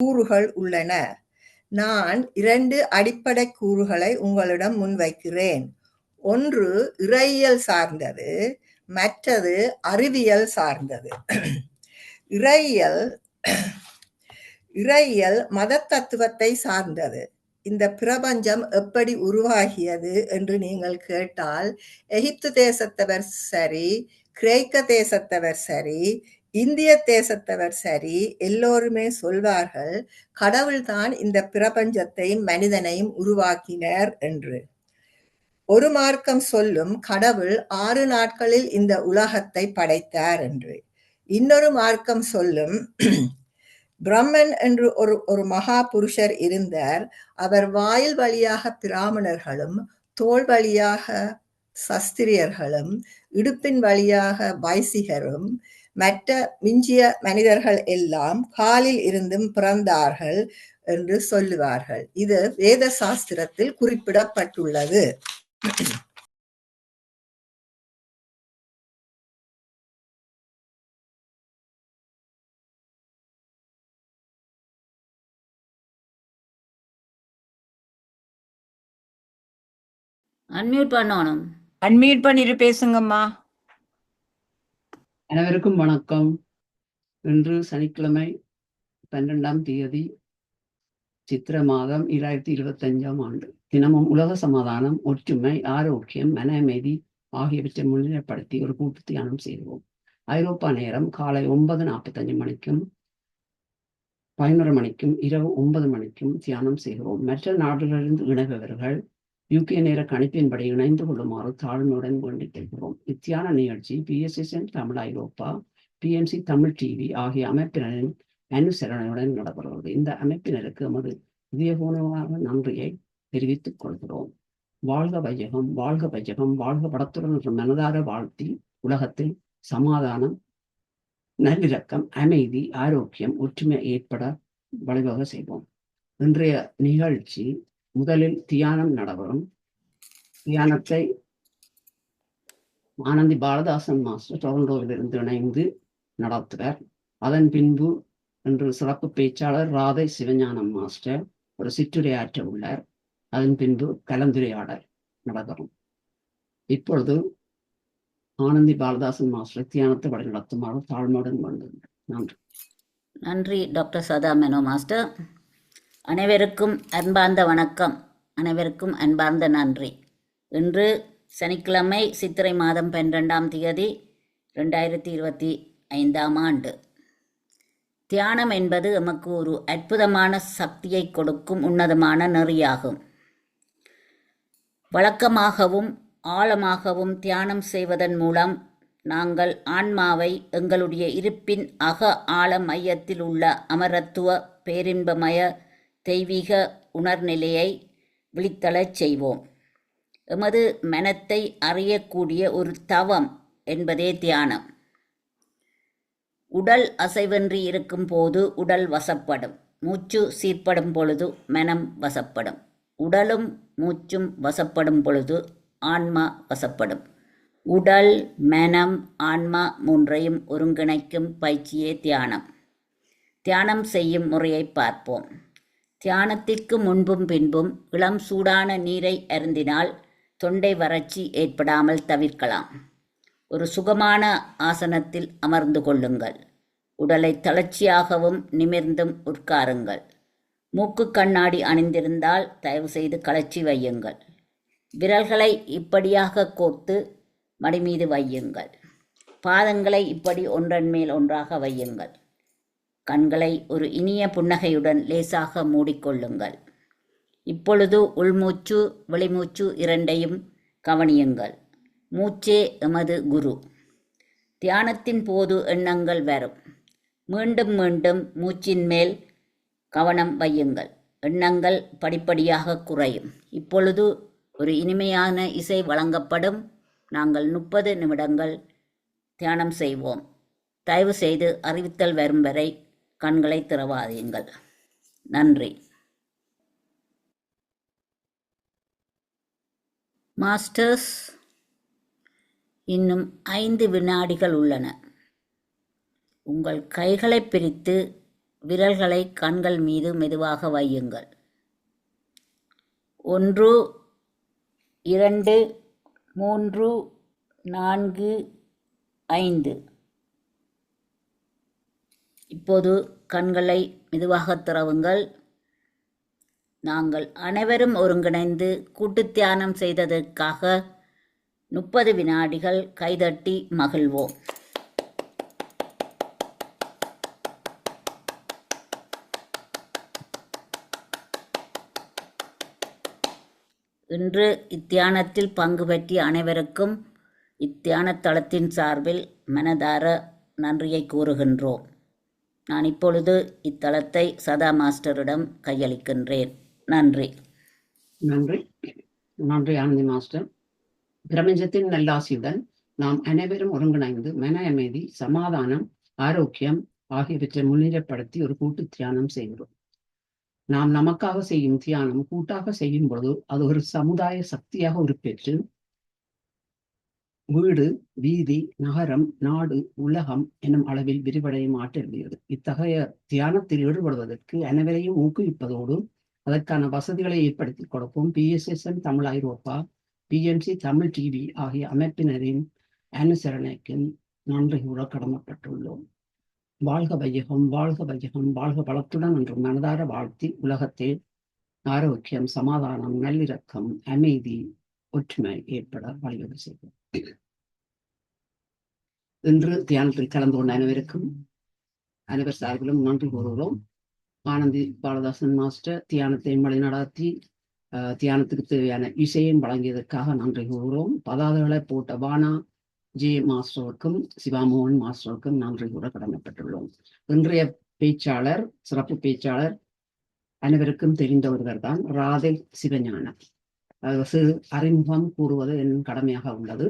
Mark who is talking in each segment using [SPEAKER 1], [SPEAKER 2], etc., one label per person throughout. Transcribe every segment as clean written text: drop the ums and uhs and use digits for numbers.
[SPEAKER 1] கூறுகள் உள்ளன. நான் 2 அடிப்படை கூறுகளை உங்களிடம் முன்வைக்கிறேன். ஒன்று இறையியல் சார்ந்தது, மற்றது அறிவியல் சார்ந்தது. இறையியல் மத தத்துவத்தை சார்ந்தது. இந்த பிரபஞ்சம் எப்படி உருவாகியது என்று நீங்கள் கேட்டால், எகிப்து தேசத்தவர் சரி, கிரேக்க தேசத்தவர் சரி, இந்திய தேசத்தவர் சரி, எல்லோருமே சொல்வார்கள் கடவுள்தான் இந்த பிரபஞ்சத்தையும் மனிதனையும் உருவாக்கினார் என்று. ஒரு மார்க்கம் சொல்லும் கடவுள் 6 நாட்களில் இந்த உலகத்தை படைத்தார் என்று. இன்னொரு மார்க்கம் சொல்லும் பிரம்மன் என்று ஒரு மகா புருஷர் இருந்தார். அவர் வாயில் வழியாக பிராமணர்களும், தோள் வழியாக சஸ்திரியர்களும், இடுப்பின் வழியாக வைசிகரும், மற்ற மிஞ்சிய மனிதர்கள் எல்லாம் காலில் இருந்தும் பிறந்தார்கள் என்று சொல்லுவார்கள். இது வேத சாஸ்திரத்தில் குறிப்பிடப்பட்டுள்ளது.
[SPEAKER 2] அன்மியூட் பண்ணணும்.
[SPEAKER 3] அன்மியூட் பண்ணிட்டு பேசுங்கம்மா.
[SPEAKER 4] அனைவருக்கும் வணக்கம். இன்று சனிக்கிழமை 12ஆம் தேதி சித்திர மாதம் 2025ஆம் ஆண்டு. தினமும் உலக சமாதானம், ஒற்றுமை, ஆரோக்கியம், மன அமைதி ஆகியவற்றை முன்னிலைப்படுத்தி ஒரு கூட்டு தியானம் செய்வோம். ஐரோப்பா நேரம் காலை 9:45 மணிக்கும் 11 மணிக்கும் இரவு 9 மணிக்கும் தியானம் செய்கிறோம். மற்ற நாடுகளிலிருந்து இணைபவர்கள் UK நேர கணிப்பின்படி இணைந்து கொள்ளுமாறு தாழ்மையுடன் வேண்டிக் கொள்கிறோம். இத்தியான நிகழ்ச்சி PSSN தமிழ் ஐரோப்பா, PMC தமிழ் TV ஆகிய அமைப்பினரின் அனுசரணையுடன் நடைபெறுகிறது. இந்த அமைப்பினருக்கு எமது இதயபூர்வமான நன்றியை தெரிவித்துக் கொள்கிறோம். வாழ்க வையகம், வாழ்க வையகம், வாழ்க படத்துடன் என்ற மனதார வாழ்த்தி உலகத்தில் சமாதானம், நல்லிணக்கம், அமைதி, ஆரோக்கியம், ஒற்றுமை ஏற்பட வழிவகை செய்வோம். இன்றைய நிகழ்ச்சி முதலில் தியானம் நடைபெறும். தியானத்தை ஆனந்தி பாலதாசன் மாஸ்டர் டொரண்டோவிலிருந்து இணைந்து நடத்துவார். அதன் பின்பு இன்று சிறப்பு பேச்சாளர் ராதை சிவஞானம் மாஸ்டர் ஒரு சிற்றுரையாற்ற உள்ளார். அதன் பின்பு கலந்துரையாடல் நடைபெறும். இப்பொழுது ஆனந்தி பாலதாசன் மாஸ்டர் தியானத்தை வழிநடத்துமாறு தாழ்மையுடன் வேண்டுகிறேன். நன்றி.
[SPEAKER 2] நன்றி டாக்டர் சதா மேனோ மாஸ்டர். அனைவருக்கும் அன்பார்ந்த வணக்கம், அனைவருக்கும் அன்பார்ந்த நன்றி. இன்று சனிக்கிழமை சித்திரை மாதம் 12ஆம் தேதி 2025ஆம் ஆண்டு. தியானம் என்பது நமக்கு ஒரு அற்புதமான சக்தியை கொடுக்கும் உன்னதமான நெறியாகும். வழக்கமாகவும் ஆழமாகவும் தியானம் செய்வதன் மூலம் நாங்கள் ஆன்மாவை எங்களுடைய இருப்பின் அக ஆழ மையத்தில் உள்ள அமரத்துவ பேரின்பமய தெய்வீக உணர்நிலையை விழித்தளச் செய்வோம். எமது மனத்தை அறியக்கூடிய ஒரு தவம் என்பதே தியானம். உடல் அசைவின்றி இருக்கும் போது உடல் வசப்படும். மூச்சு சீர்படும் பொழுது மனம் வசப்படும். உடலும் மூச்சும் வசப்படும் பொழுது ஆன்மா வசப்படும். உடல், மனம், ஆன்மா மூன்றையும் ஒருங்கிணைக்கும் பயிற்சியே தியானம். தியானம் செய்யும் முறையை பார்ப்போம். தியானத்திற்கு முன்பும் பின்பும் இளம் சூடான நீரை அருந்தினால் தொண்டை வறட்சி ஏற்படாமல் தவிர்க்கலாம். ஒரு சுகமான ஆசனத்தில் அமர்ந்து கொள்ளுங்கள். உடலை தளர்ச்சியாகவும் நிமிர்ந்தும் உட்காருங்கள். மூக்கு கண்ணாடி அணிந்திருந்தால் தயவு செய்து கழற்றி வையுங்கள். விரல்களை இப்படியாக கோர்த்து மடி மீது வையுங்கள். பாதங்களை இப்படி ஒன்றன் மேல் ஒன்றாக வையுங்கள். கண்களை ஒரு இனிய புன்னகையுடன் லேசாக மூடிக்கொள்ளுங்கள். இப்பொழுது உள்மூச்சு வெளிமூச்சு இரண்டையும் கவனியுங்கள். மூச்சே எமது குரு. தியானத்தின் போது எண்ணங்கள் வரும். மீண்டும் மீண்டும் மூச்சின் மேல் கவனம் வையுங்கள். எண்ணங்கள் படிப்படியாக குறையும். இப்பொழுது ஒரு இனிமையான இசை வழங்கப்படும். நாங்கள் 30 நிமிடங்கள் தியானம் செய்வோம். தயவு செய்து அறிவித்தல் வரும் வரை கண்களை திறவாதீங்கள். நன்றி. மாஸ்டர்ஸ், இன்னும் 5 வினாடிகள் உள்ளன. உங்கள் கைகளை பிரித்து விரல்களை கண்கள் மீது மெதுவாக வையுங்கள். 1, 2, 3, 4, 5. இப்போது கண்களை மெதுவாக திறவுங்கள். நாங்கள் அனைவரும் ஒருங்கிணைந்து கூட்டுத் தியானம் செய்ததற்காக 30 வினாடிகள் கைதட்டி மகிழ்வோம். இன்று இத்தியானத்தில் பங்கு பற்றிய அனைவருக்கும் இத்தியான தளத்தின் சார்பில் மனதார நன்றியை கூறுகின்றோம். நான் இப்பொழுது இத்தளத்தை சதா மாஸ்டரிடம் கையளிக்கின்றேன். நன்றி.
[SPEAKER 4] நன்றி. நன்றி ஆனந்தி மாஸ்டர். பிரபஞ்சத்தின் நல்லாசியுடன் நாம் அனைவரும் ஒருங்கிணைந்து மன அமைதி, சமாதானம், ஆரோக்கியம் ஆகியவற்றை முன்னிலைப்படுத்தி ஒரு கூட்டு தியானம் செய்கிறோம். நாம் நமக்காக செய்யும் தியானம் கூட்டாக செய்யும் பொழுது அது ஒரு சமுதாய சக்தியாக உருப்பெற்று வீடு, வீதி, நகரம், நாடு, உலகம் எனும் அளவில் விரிவடையும் ஆற்றல். இத்தகைய தியானத்தில் ஈடுபடுவதற்கு அனைவரையும் ஊக்குவிப்பதோடு அதற்கான வசதிகளை ஏற்படுத்தி கொடுக்கும் PSSM தமிழ் ஐரோப்பா, PNC தமிழ் டிவி ஆகிய அமைப்பினரின் அனுசரணைக்கும் நன்றி கூற கடமைப்பட்டுள்ளோம். வாழ்க வையகம், வாழ்க வையகம், வாழ்க வளத்துடன் என்று மனதார வாழ்த்தி உலகத்தில் ஆரோக்கியம், சமாதானம், நல்லிறக்கம், அமைதி, ஒற்றுமை ஏற்பட வழிவகை செய்வோம். இன்று தியானத்தில் கலந்து கொண்ட அனைவர் சார்பிலும் நன்றி கூறுகிறோம். ஆனந்தி பாலதாசன் மாஸ்டர் தியானத்தை வழிநடாத்தி தியானத்துக்கு தேவையான இசையும் வழங்கியதற்காக நன்றி கூறுகிறோம். பதாதைகளை போட்ட வானா ஜே மாஸ்டருக்கும் சிவாமோகன் மாஸ்டருக்கும் நன்றி கூற கடமைப்பட்டுள்ளோம். இன்றைய பேச்சாளர், சிறப்பு பேச்சாளர் அனைவருக்கும் தெரிந்த ஒருவர் தான் ராதை சிவஞானம். சிறு அறிமுகம் கூறுவது என் கடமையாக உள்ளது.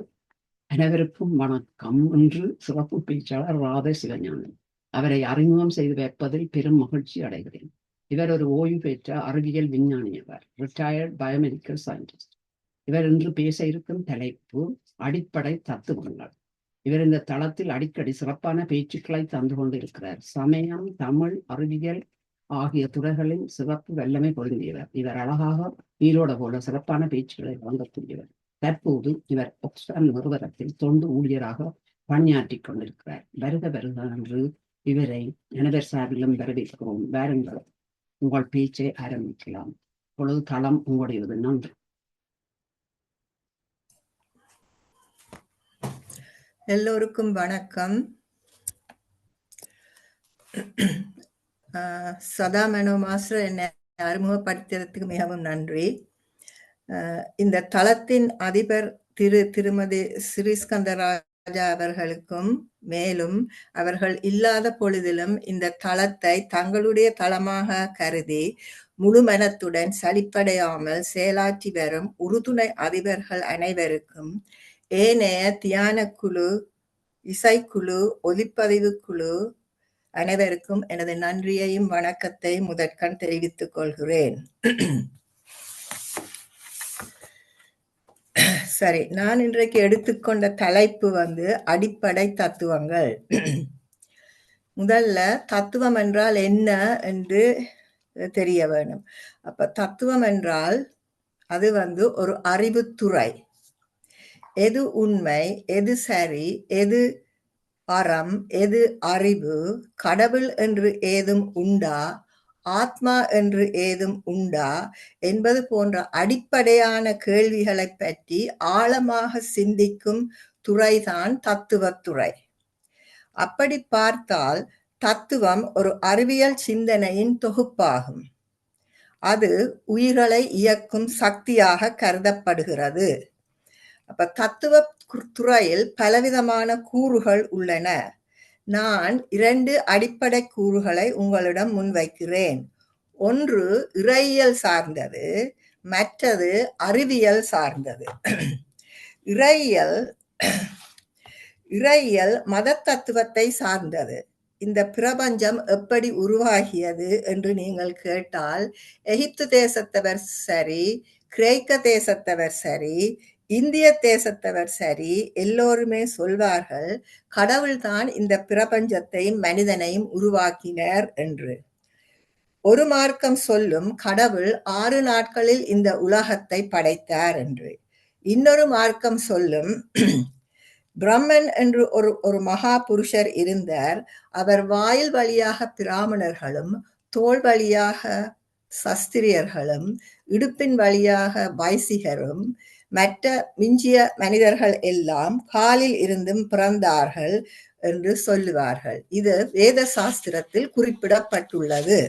[SPEAKER 4] அனைவருக்கும் வணக்கம். இன்று சிறப்பு பேச்சாளர் ராதை சிவஞானம். அவரை அறிமுகம் செய்து வைப்பதில் பெரும் மகிழ்ச்சி அடைகிறேன். இவர் ஒரு ஓய்வு பெற்ற அறிவியல் விஞ்ஞானி. அவர் ரிட்டையர்ட் பயோமெடிக்கல் சயின்டிஸ்ட். இவர் இன்று பேச இருக்கும் தலைப்பு அடிப்படை தத்துவங்கள். இவர் இந்த தளத்தில் அடிக்கடி சிறப்பான பேச்சுக்களை தந்து கொண்டிருக்கிறார். சமயம், தமிழ், அறிவியல் ஆகிய துறைகளில் சிறப்பு வல்லமை பொருந்தியவர். இவர் அழகாக நீரோட போல சிறப்பான பேச்சுக்களை வழங்கக்கூடியவர். தற்போது இவர் ஆக்ஸ்ஃபோர்ட் நிறுவனத்தில் தொண்டு ஊழியராக பணியாற்றிக் கொண்டிருக்கிறார். வருக வருக என்று இவரை அனைவர் சார்பிலும் வரவேற்கிறோம். வாருங்கள், உங்கள் பேச்சை ஆரம்பிக்கலாம். இப்பொழுது களம் உங்களுடையது. நன்றி.
[SPEAKER 1] எல்லோருக்கும் வணக்கம். சதா மனோ மாஸ்டர் என்னை அறிமுகப்படுத்தியதற்கு மிகவும் நன்றி. இந்த தளத்தின் அதிபர் திருமதி ஸ்ரீஸ்கந்தராஜா அவர்களுக்கும், மேலும் அவர்கள் இல்லாத பொழுதிலும் இந்த தளத்தை தங்களுடைய தளமாக கருதி முழு மனத்துடன் சலிப்படையாமல் செயலாற்றி வரும் உறுதுணை அதிபர்கள் அனைவருக்கும், ஏனைய தியான குழு, இசைக்குழு, ஒலிப்பதிவு குழு அனைவருக்கும் எனது நன்றியையும் வணக்கத்தை முதற்கண் தெரிவித்துக் கொள்கிறேன். சரி, நான் இன்றைக்கு எடுத்துக்கொண்ட தலைப்பு அடிப்படை தத்துவங்கள். முதல்ல தத்துவம் என்றால் என்ன என்று தெரிய வேணும். அப்ப தத்துவம் என்றால் அது ஒரு அறிவுத்துறை. எது உண்மை, எது சரி, எது அறம், எது அறிவு, கடவுள் என்று ஏதும் உண்டா, ஆத்மா என்று ஏதும் உண்டா என்பது போன்ற அடிப்படையான கேள்விகளை பற்றி ஆழமாக சிந்திக்கும் துறைதான் தத்துவத்துறை. அப்படி பார்த்தால் தத்துவம் ஒரு அறிவியல் சிந்தனையின் தொகுப்பாகும். அது உயிர்களை இயக்கும் சக்தியாக கருதப்படுகிறது. அப்ப தத்துவ துறையில் பலவிதமான கூறுகள் உள்ளன. நான் 2 அடிப்படை கூறுகளை உங்களிடம் முன்வைக்கிறேன். ஒன்று இறையியல் சார்ந்தது, மற்றது அறிவியல் சார்ந்தது. இறையியல் மத தத்துவத்தை சார்ந்தது. இந்த பிரபஞ்சம் எப்படி உருவாகியது என்று நீங்கள் கேட்டால், எகிப்து தேசத்தவர் சரி, கிரேக்க தேசத்தவர் சரி, இந்திய தேசத்தவர் சரி எல்லோருமே சொல்வார்கள் கடவுள்தான் இந்த பிரபஞ்சத்தையும் மனிதனையும் உருவாக்கினார் என்று. ஒரு மார்க்கம் சொல்லும் கடவுள் 6 நாட்களில் இந்த உலகத்தை படைத்தார் என்று. இன்னொரு மார்க்கம் சொல்லும் பிரம்மன் என்று ஒரு மகா புருஷர் இருந்தார். அவர் வாயில் வழியாக பிராமணர்களும் தோள் வழியாக சஸ்திரியர்களும் இடுப்பின் வழியாக வைசிகரும் மற்ற மிஞ்சிய மனிதர்கள் எல்லாம் காலில் இருந்தும் பிறந்தார்கள் என்று சொல்லுவார்கள். இது வேத சாஸ்திரத்தில் குறிப்பிடப்பட்டுள்ளது.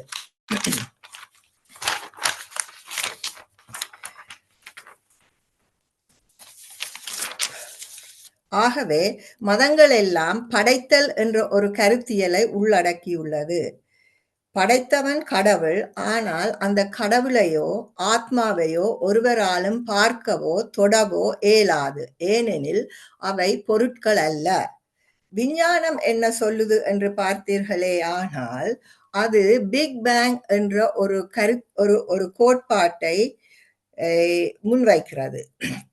[SPEAKER 1] ஆகவே மதங்கள் எல்லாம் படைத்தல் என்ற ஒரு கருத்தியலை உள்ளடக்கியுள்ளது. படைத்தவன் கடவுள். ஆனால் அந்த கடவுளையோ ஆத்மாவையோ ஒருவராலும் பார்க்கவோ தொடவோ இயலாது. ஏனெனில் அவை பொருட்கள் அல்ல. விஞ்ஞானம் என்ன சொல்லுது என்று பார்த்தீர்களே ஆனால் அது பிக் பேங் என்ற ஒரு கோட்பாட்டை முன்வைக்கிறது.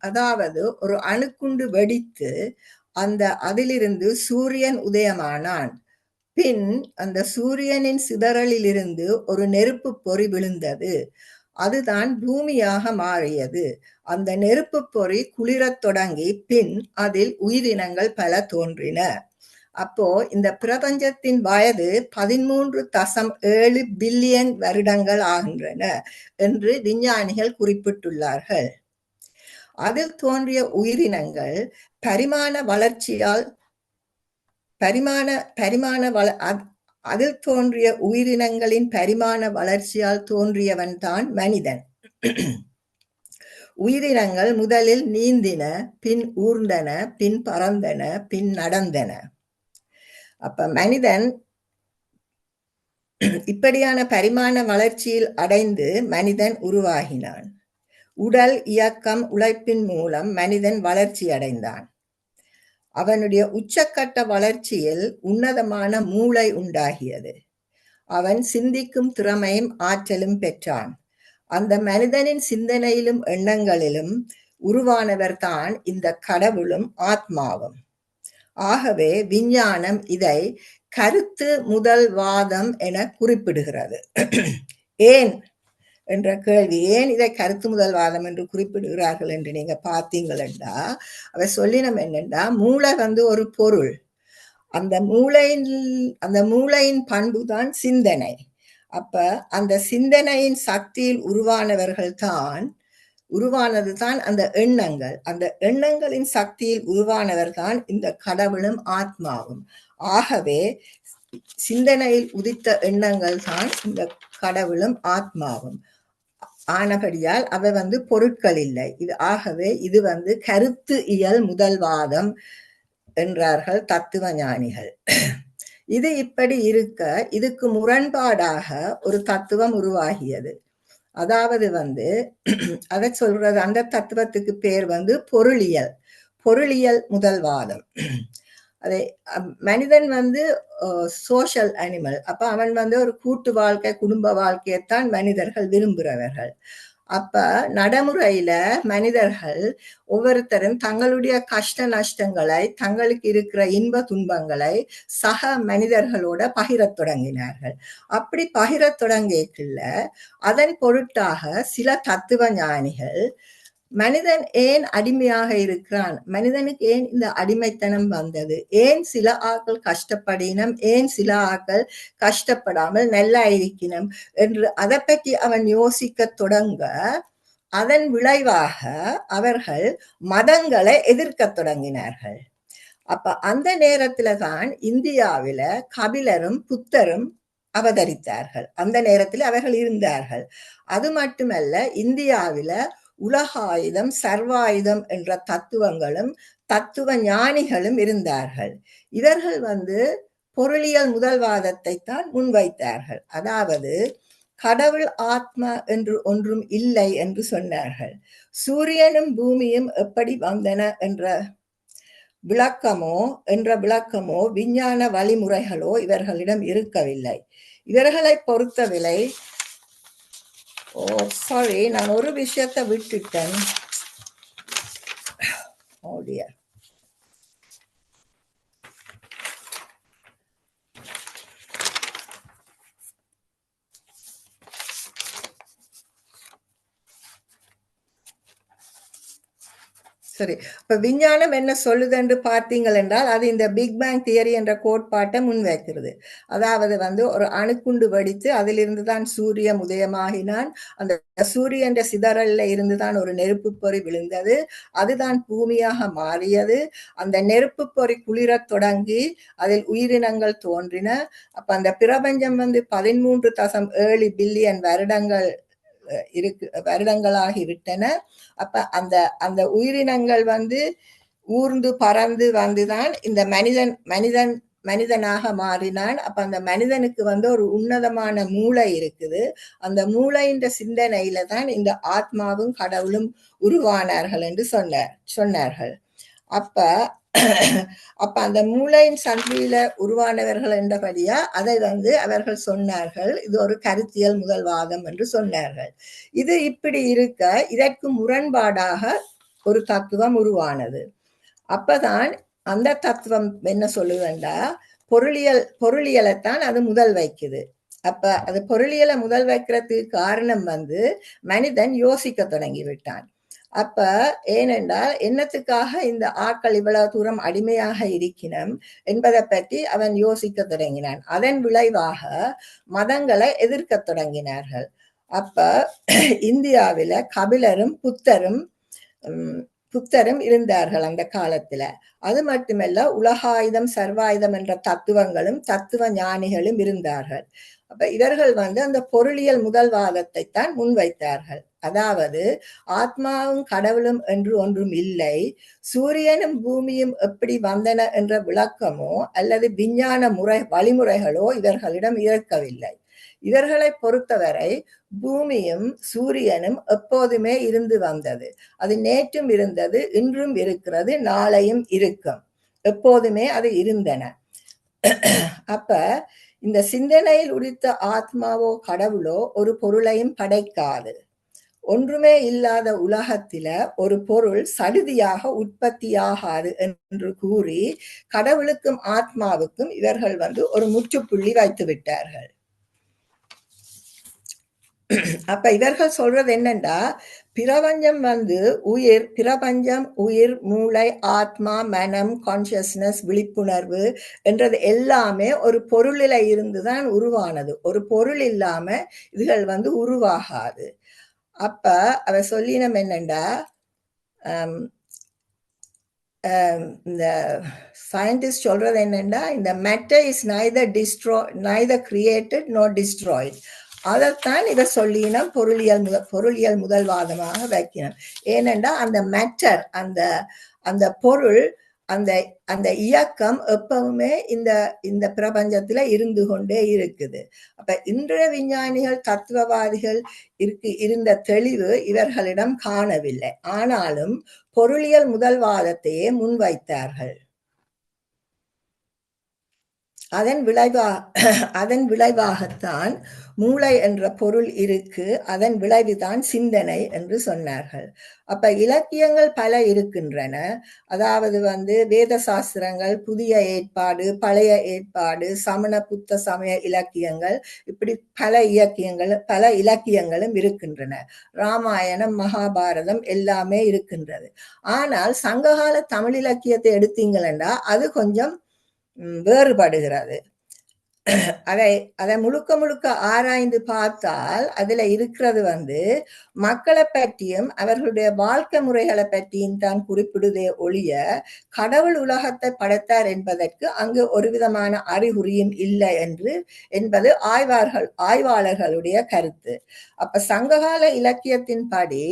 [SPEAKER 1] அதாவது ஒரு அணுக்குண்டு வெடித்து அதிலிருந்து சூரியன் உதயமானான். பின் அந்த சூரியனின் சிதறலிலிருந்து ஒரு நெருப்பு பொறி விழுந்தது. அதுதான் பூமியாக மாறியது. அந்த நெருப்பு பொறி குளிரத் தொடங்கி பின் அதில் உயிரினங்கள் பல தோன்றின. அப்போ இந்த பிரபஞ்சத்தின் வயது 13.7 பில்லியன் வருடங்கள் ஆகின்றன என்று விஞ்ஞானிகள் குறிப்பிட்டுள்ளார்கள். அதில் தோன்றிய உயிரினங்கள் அதில் தோன்றிய உயிரினங்களின் பரிமாண வளர்ச்சியால் தோன்றியவன் தான் மனிதன். உயிரினங்கள் முதலில் நீந்தின, பின் ஊர்ந்தன, பின் பறந்தன, பின் நடந்தன. அப்ப மனிதன் இப்படியான பரிமாண வளர்ச்சியில் அடைந்து மனிதன் உருவாகினான். உடல், இயக்கம், உழைப்பின் மூலம் மனிதன் வளர்ச்சி அடைந்தான். அவனுடைய உச்சக்கட்ட வளர்ச்சியில் உன்னதமான மூளை உண்டாகியது. அவன் சிந்திக்கும் திறமையும் ஆற்றலும் பெற்றான். அந்த மனிதனின் சிந்தனையிலும் எண்ணங்களிலும் உருவானவர் தான் இந்த கடவுளும் ஆத்மாவும். ஆகவே விஞ்ஞானம் இதை கருத்து முதல் வாதம் என குறிப்பிடுகிறது. ஏன் என்ற கேள்வி, ஏன் இதை கருத்து முதல் வாதம் என்று குறிப்பிடுகிறார்கள் என்று நீங்க பார்த்தீங்களா, அவை சொல்லினம் என்னென்றா, மூளை ஒரு பொருள். அந்த மூளையின் பண்புதான் சிந்தனை. அப்ப அந்த சிந்தனையின் சக்தியில் உருவானதுதான் அந்த எண்ணங்கள். அந்த எண்ணங்களின் சக்தியில் உருவானவர் தான் இந்த கடவுளும் ஆத்மாவும். ஆகவே சிந்தனையில் உதித்த எண்ணங்கள் தான் இந்த கடவுளும் ஆத்மாவும் ஆனபடியால் அவை பொருட்கள் இல்லை. ஆகவே இது கருத்து இயல் முதல்வாதம் என்றார்கள் தத்துவ ஞானிகள். இது இப்படி இருக்க இதுக்கு முரண்பாடாக ஒரு தத்துவம் உருவாகியது. அதாவது அதை சொல்றது, அந்த தத்துவத்துக்கு பேர் பொருளியல் முதல்வாதம். அதை மனிதன் சோஷியல் அனிமல். அப்ப அவன் ஒரு கூட்டு வாழ்க்கை, குடும்ப வாழ்க்கையைத்தான் மனிதர்கள் விரும்புகிறவர்கள். அப்ப நடைமுறையில மனிதர்கள் ஒவ்வொருத்தரும் தங்களுடைய கஷ்ட நஷ்டங்களை, தங்களுக்கு இருக்கிற இன்ப துன்பங்களை சக மனிதர்களோட பகிரத் தொடங்கினார்கள். அப்படி பகிரத் தொடங்கியக்குள்ள அதன் பொருட்டாக சில தத்துவ ஞானிகள் மனிதன் ஏன் அடிமையாக இருக்கிறான், மனிதனுக்கு ஏன் இந்த அடிமைத்தனம் வந்தது, ஏன் சில ஆக்கள் கஷ்டப்படினம், ஏன் சில ஆக்கள் கஷ்டப்படாமல் நல்லா இருக்கணும் என்று அதை பற்றி அவன் யோசிக்க தொடங்க, அதன் விளைவாக அவர்கள் மதங்களை எதிர்க்க தொடங்கினார்கள். அப்ப அந்த நேரத்துல தான் இந்தியாவில கபிலரும் புத்தரும் அவதரித்தார்கள். அந்த நேரத்தில் அவர்கள் இருந்தார்கள். அது மட்டுமல்ல, இந்தியாவில உலகாயுதம், சர்வாயுதம் என்ற தத்துவங்களும் தத்துவ ஞானிகளும் இருந்தார்கள். இவர்கள் பொருளியல் முதல்வாதத்தை தான் முன்வைத்தார்கள். அதாவது கடவுள், ஆத்மா என்று ஒன்றும் இல்லை என்று சொன்னார்கள். சூரியனும் பூமியும் எப்படி வந்தன என்ற விளக்கமோ விஞ்ஞான வழிமுறைகளோ இவர்களிடம் இருக்கவில்லை. இவர்களை பொறுத்தவரை நான் ஒரு விஷயத்தை விட்டுட்டேன். Oh dear. சரி. இப்ப விஞ்ஞானம் என்ன சொல்லுதுன்னு பார்த்தீங்கள் என்றால், அது இந்த பிக் பேங் தியரி என்ற கோட்பாட்டை முன்வைக்கிறது. அதாவது வந்து ஒரு அணுக்குண்டு வெடித்து அதிலிருந்து தான் சூரியன் உதயமாகினான். அந்த சூரியன் சிதறல்ல இருந்து தான் ஒரு நெருப்புப் பொறி விழுந்தது. அதுதான் பூமியாக மாறியது. அந்த நெருப்புப் பொறி குளிரத் தொடங்கி அதில் உயிரினங்கள் தோன்றின. அப்ப அந்த பிரபஞ்சம் வந்து 13.7 பில்லியன் வருடங்களாகிவிட்டன. அப்ப அந்த அந்த உயிரினங்கள் வந்து ஊர்ந்து பறந்து வந்துதான் இந்த மனிதனாக மாறினான். அப்ப அந்த மனிதனுக்கு வந்து ஒரு உன்னதமான மூளை இருக்குது. அந்த மூளையின் சிந்தனையில தான் இந்த ஆத்மாவும் கடவுளும் உருவானார்கள் என்று சொன்னார்கள். அப்ப அந்த மூளையின் சந்தியில உருவானவர்கள் என்றபடியா அதை வந்து அவர்கள் சொன்னார்கள், இது ஒரு கருத்தியல் முதல்வாதம் என்று சொன்னார்கள். இது இப்படி இருக்க இதற்கு முரண்பாடாக ஒரு தத்துவம் உருவானது. அப்பதான் அந்த தத்துவம் என்ன சொல்லுதுண்டா, பொருளியலைத்தான் அது முதல் வைக்குது. அப்ப அது பொருளியலை முதல் வைக்கிறதுக்கு காரணம் வந்து மனிதன் யோசிக்க தொடங்கி விட்டான். அப்ப ஏனென்றால் என்னத்துக்காக இந்த ஆட்கள் இவ்வளவு தூரம் அடிமையாக இருக்கிறோம் என்பதை பற்றி அவன் யோசிக்க தொடங்கினான். அதன் விளைவாக மதங்களை எதிர்க்க தொடங்கினார்கள். அப்ப இந்தியாவில கபிலரும் புத்தரும் இருந்தார்கள் அந்த காலத்துல. அது மட்டுமல்ல உலகாயுதம் சர்வாயுதம் என்ற தத்துவங்களும் தத்துவ ஞானிகளும் இருந்தார்கள். அப்ப இவர்கள் வந்து அந்த பொருளியல் முதல்வாதத்தை தான் முன்வைத்தார்கள். அதாவது ஆத்மாவும் கடவுளும் என்று ஒன்றும் இல்லை, சூரியனும் பூமியும் எப்படி வந்தன என்ற விளக்கமோ அல்லது விஞ்ஞான வழிமுறைகளோ இவர்களிடம் இருக்கவில்லை. இவர்களை பொறுத்தவரை பூமியும் சூரியனும் எப்போதுமே இருந்து வந்தது. அது நேற்றும் இருந்தது, இன்றும் இருக்கிறது, நாளையும் இருக்கும். எப்போதுமே அது இருந்தன. அப்ப இந்த சிந்தனையில் உதித்த ஆத்மாவோ கடவுளோ ஒரு பொருளையும் படைக்காது. ஒன்றுமே இல்லாத உலகத்தில ஒரு பொருள் சடுதியாக உற்பத்தியாகாது என்று கூறி கடவுளுக்கும் ஆத்மாவுக்கும் இவர்கள் வந்து ஒரு முற்றுப்புள்ளி வைத்து விட்டார்கள். அப்ப இவர்கள் சொல்றது என்னண்டா, பிரபஞ்சம் வந்து உயிர், மூளை, ஆத்மா, மனம், கான்சியஸ்னஸ், விழிப்புணர்வு என்றது எல்லாமே ஒரு பொருளில இருந்துதான் உருவானது. ஒரு பொருள் இல்லாம இதுகள் வந்து உருவாகாது. அப்ப அவ சொல்லினம் என்னண்டா, இந்த சயின்டிஸ்ட் சொல்றது என்னண்டா, இந்த matter is neither created nor destroyed. அதைத்தான் இதை சொல்லினம் பொருளியல் முதல்வாதமாக வைக்கணும். ஏனென்றா அந்த மேட்டர், அந்த பொருள், அந்த இயக்கம் எப்பவுமே இந்த பிரபஞ்சத்துல இருந்து கொண்டே இருக்குது. அப்ப இன்றைய விஞ்ஞானிகள் தத்துவவாதிகள் இருந்த தெளிவு இவர்களிடம் காணவில்லை. ஆனாலும் பொருளியல் முதல்வாதத்தையே முன்வைத்தார்கள். அதன் விளைவாகத்தான் மூளை என்ற பொருள் இருக்கு, அதன் விளைவுதான் சிந்தனை என்று சொன்னார்கள். அப்ப இலக்கியங்கள் பல இருக்கின்றன. அதாவது வந்து வேத சாஸ்திரங்கள், புதிய ஏற்பாடு, பழைய ஏற்பாடு, சமண புத்த சமய இலக்கியங்கள், இப்படி பல இலக்கியங்களும் இருக்கின்றன. ராமாயணம், மகாபாரதம் எல்லாமே இருக்கின்றது. ஆனால் சங்ககால தமிழ் இலக்கியத்தை எடுத்தீங்களா அது கொஞ்சம் வேறுபடுகிறது. அதை முழுக்க ஆராய்ந்து பார்த்தால் அதுல இருக்கிறது வந்து மக்களை பற்றியும் அவர்களுடைய வாழ்க்கை முறைகளை பற்றியும் தான் குறிப்பிடுதே ஒழிய கடவுள் உலகத்தை படைத்தார் என்பதற்கு அங்கு ஒரு விதமான அறிகுறியும் இல்லை என்பது ஆய்வாளர்களுடைய கருத்து. அப்ப சங்ககால இலக்கியத்தின்படி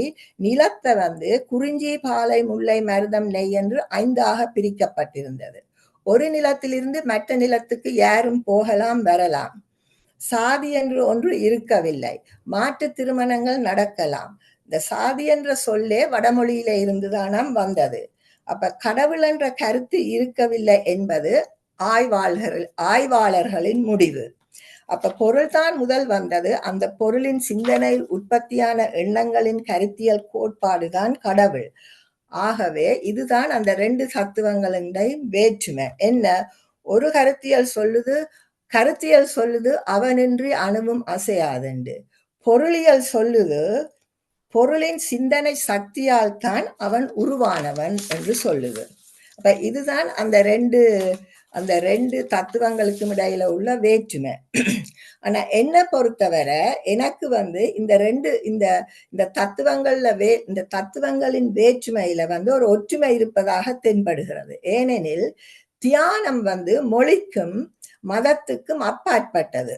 [SPEAKER 1] நிலத்தை வந்து குறிஞ்சி, பாலை, முல்லை, மருதம், நெய் என்று 5ஆக பிரிக்கப்பட்டிருந்தது. ஒரு நிலத்திலிருந்து மற்ற நிலத்துக்கு யாரும் போகலாம், வரலாம். சாதி என்று ஒன்று இருக்கவில்லை. மாற்று திருமணங்கள் நடக்கலாம். இந்த சாதி என்ற சொல்லே வடமொழியில இருந்துதானாம் வந்தது. அப்ப கடவுள் என்ற கருத்து இருக்கவில்லை என்பது ஆய்வாளர்களின் முடிவு. அப்ப பொருள்தான் முதல் வந்தது. அந்த பொருளின் சிந்தனையில் உற்பத்தியான எண்ணங்களின் கருத்தியல் கோட்பாடுதான் கடவுள். ஆகவே இதுதான் அந்த ரெண்டு தத்துவங்களின் வேற்றுமை. என்ன? ஒரு கருத்தியல் சொல்லுது அவனின்றி அணுவும் அசையாதுண்டு. பொருளியல் சொல்லுது பொருளின் சிந்தனை சக்தியால் தான் அவன் உருவானவன் என்று சொல்லுது. அப்ப இதுதான் அந்த ரெண்டு தத்துவங்களுக்கும் இடையில உள்ள வேற்றுமை. ஆனா என்ன பொறுத்தவரை எனக்கு இந்த தத்துவங்களின் வேற்றுமையில ஒரு ஒற்றுமை இருப்பதாக தென்படுகிறது. ஏனெனில் தியானம் மொழிக்கும் மதத்துக்கும் அப்பாற்பட்டது.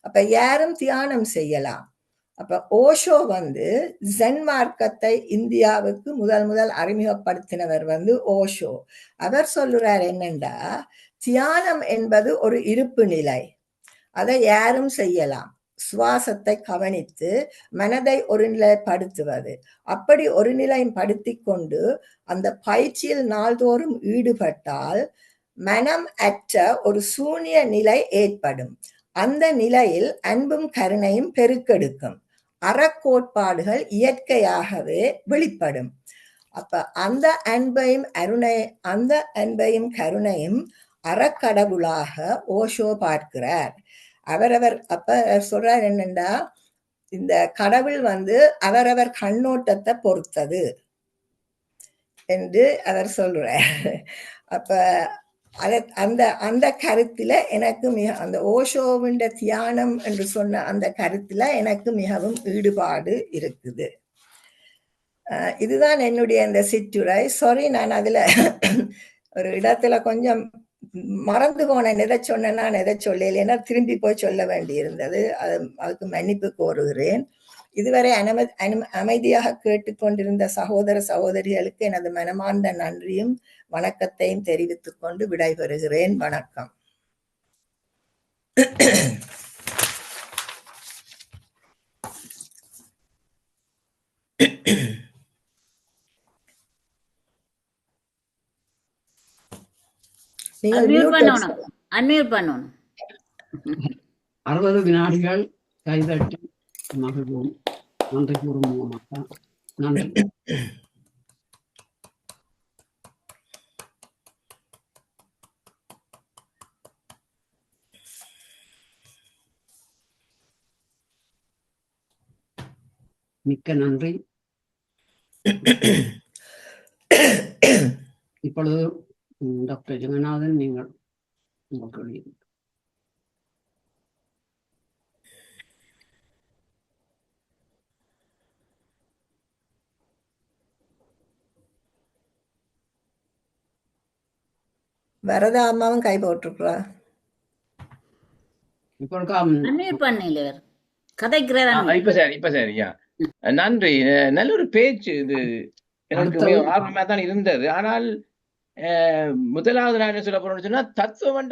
[SPEAKER 1] அப்ப யாரும் தியானம் செய்யலாம். அப்ப ஓஷோ ஜென் மார்க்கத்தை இந்தியாவுக்கு முதல் அறிமுகப்படுத்தினவர் ஓஷோ. அவர் சொல்லுறார் என்னண்டா, தியானம் என்பது ஒரு இருப்பு நிலை, அதை யாரும் செய்யலாம். சுவாசத்தை கவனித்து மனதை ஒருநிலைப்படுத்துவது. அப்படி ஒருநிலைப்படுத்தி கொண்டு அந்த பயிற்சியில் நாள்தோறும் ஈடுபட்டால் மனம் அற்ற ஒரு சூன்ய நிலை ஏற்படும். அந்த நிலையில் அன்பும் கருணையும் பெருக்கெடுக்கும். அறக்கோட்பாடுகள் இயற்கையாகவே வெளிப்படும். அப்ப அந்த அன்பையும் கருணையும் அறக்கடவுளாக ஓஷோ பார்க்கிறார். அப்ப சொல்றார் என்னண்டா, இந்த கடவுள் அவரவர் கண்ணோட்டத்தை பொறுத்தது என்று அவர் சொல்றார். அப்ப அந்த கருத்துல எனக்கு அந்த ஓஷோவின் தியானம் என்று சொன்ன அந்த கருத்துல எனக்கு மிகவும் ஈடுபாடு இருக்குது. இதுதான் என்னுடைய அந்த சிற்றுரை. சாரி, நான் அதுல ஒரு இடத்துல கொஞ்சம் மறந்து போனேன். எதை சொன்னேன்னா எதை சொல்லலைன்னா திரும்பி போய் சொல்ல வேண்டி இருந்தது. அதுக்கு மன்னிப்பு கோருகிறேன். இதுவரை அமைதியாக கேட்டுக்கொண்டிருந்த சகோதர சகோதரிகளுக்கு எனது மனமார்ந்த நன்றியும் வணக்கத்தையும் தெரிவித்துக் கொண்டு விடைபெறுகிறேன். வணக்கம்.
[SPEAKER 2] அன்மியூட் பண்ணணும்.
[SPEAKER 4] 60 வினாடிகள் கைதட்டி மகிழ்வோம். நன்றி கூறுவோம். நன்றி. மிக்க நன்றி. இப்பொழுது டாக்டர் ஜெகநாதன், நீங்கள் உங்களுக்கு
[SPEAKER 1] வரதா அம்மாவும் கை போட்டிருக்கிறா.
[SPEAKER 5] இப்ப சரியா. நன்றி. நல்ல ஒரு பேச்சு. இது எனக்கு ஆர்வமா தான் இருந்தது. ஆனால் முதலாவது நான் என்ன சொல்ல போறேன்னு சொன்னா, தத்துவம்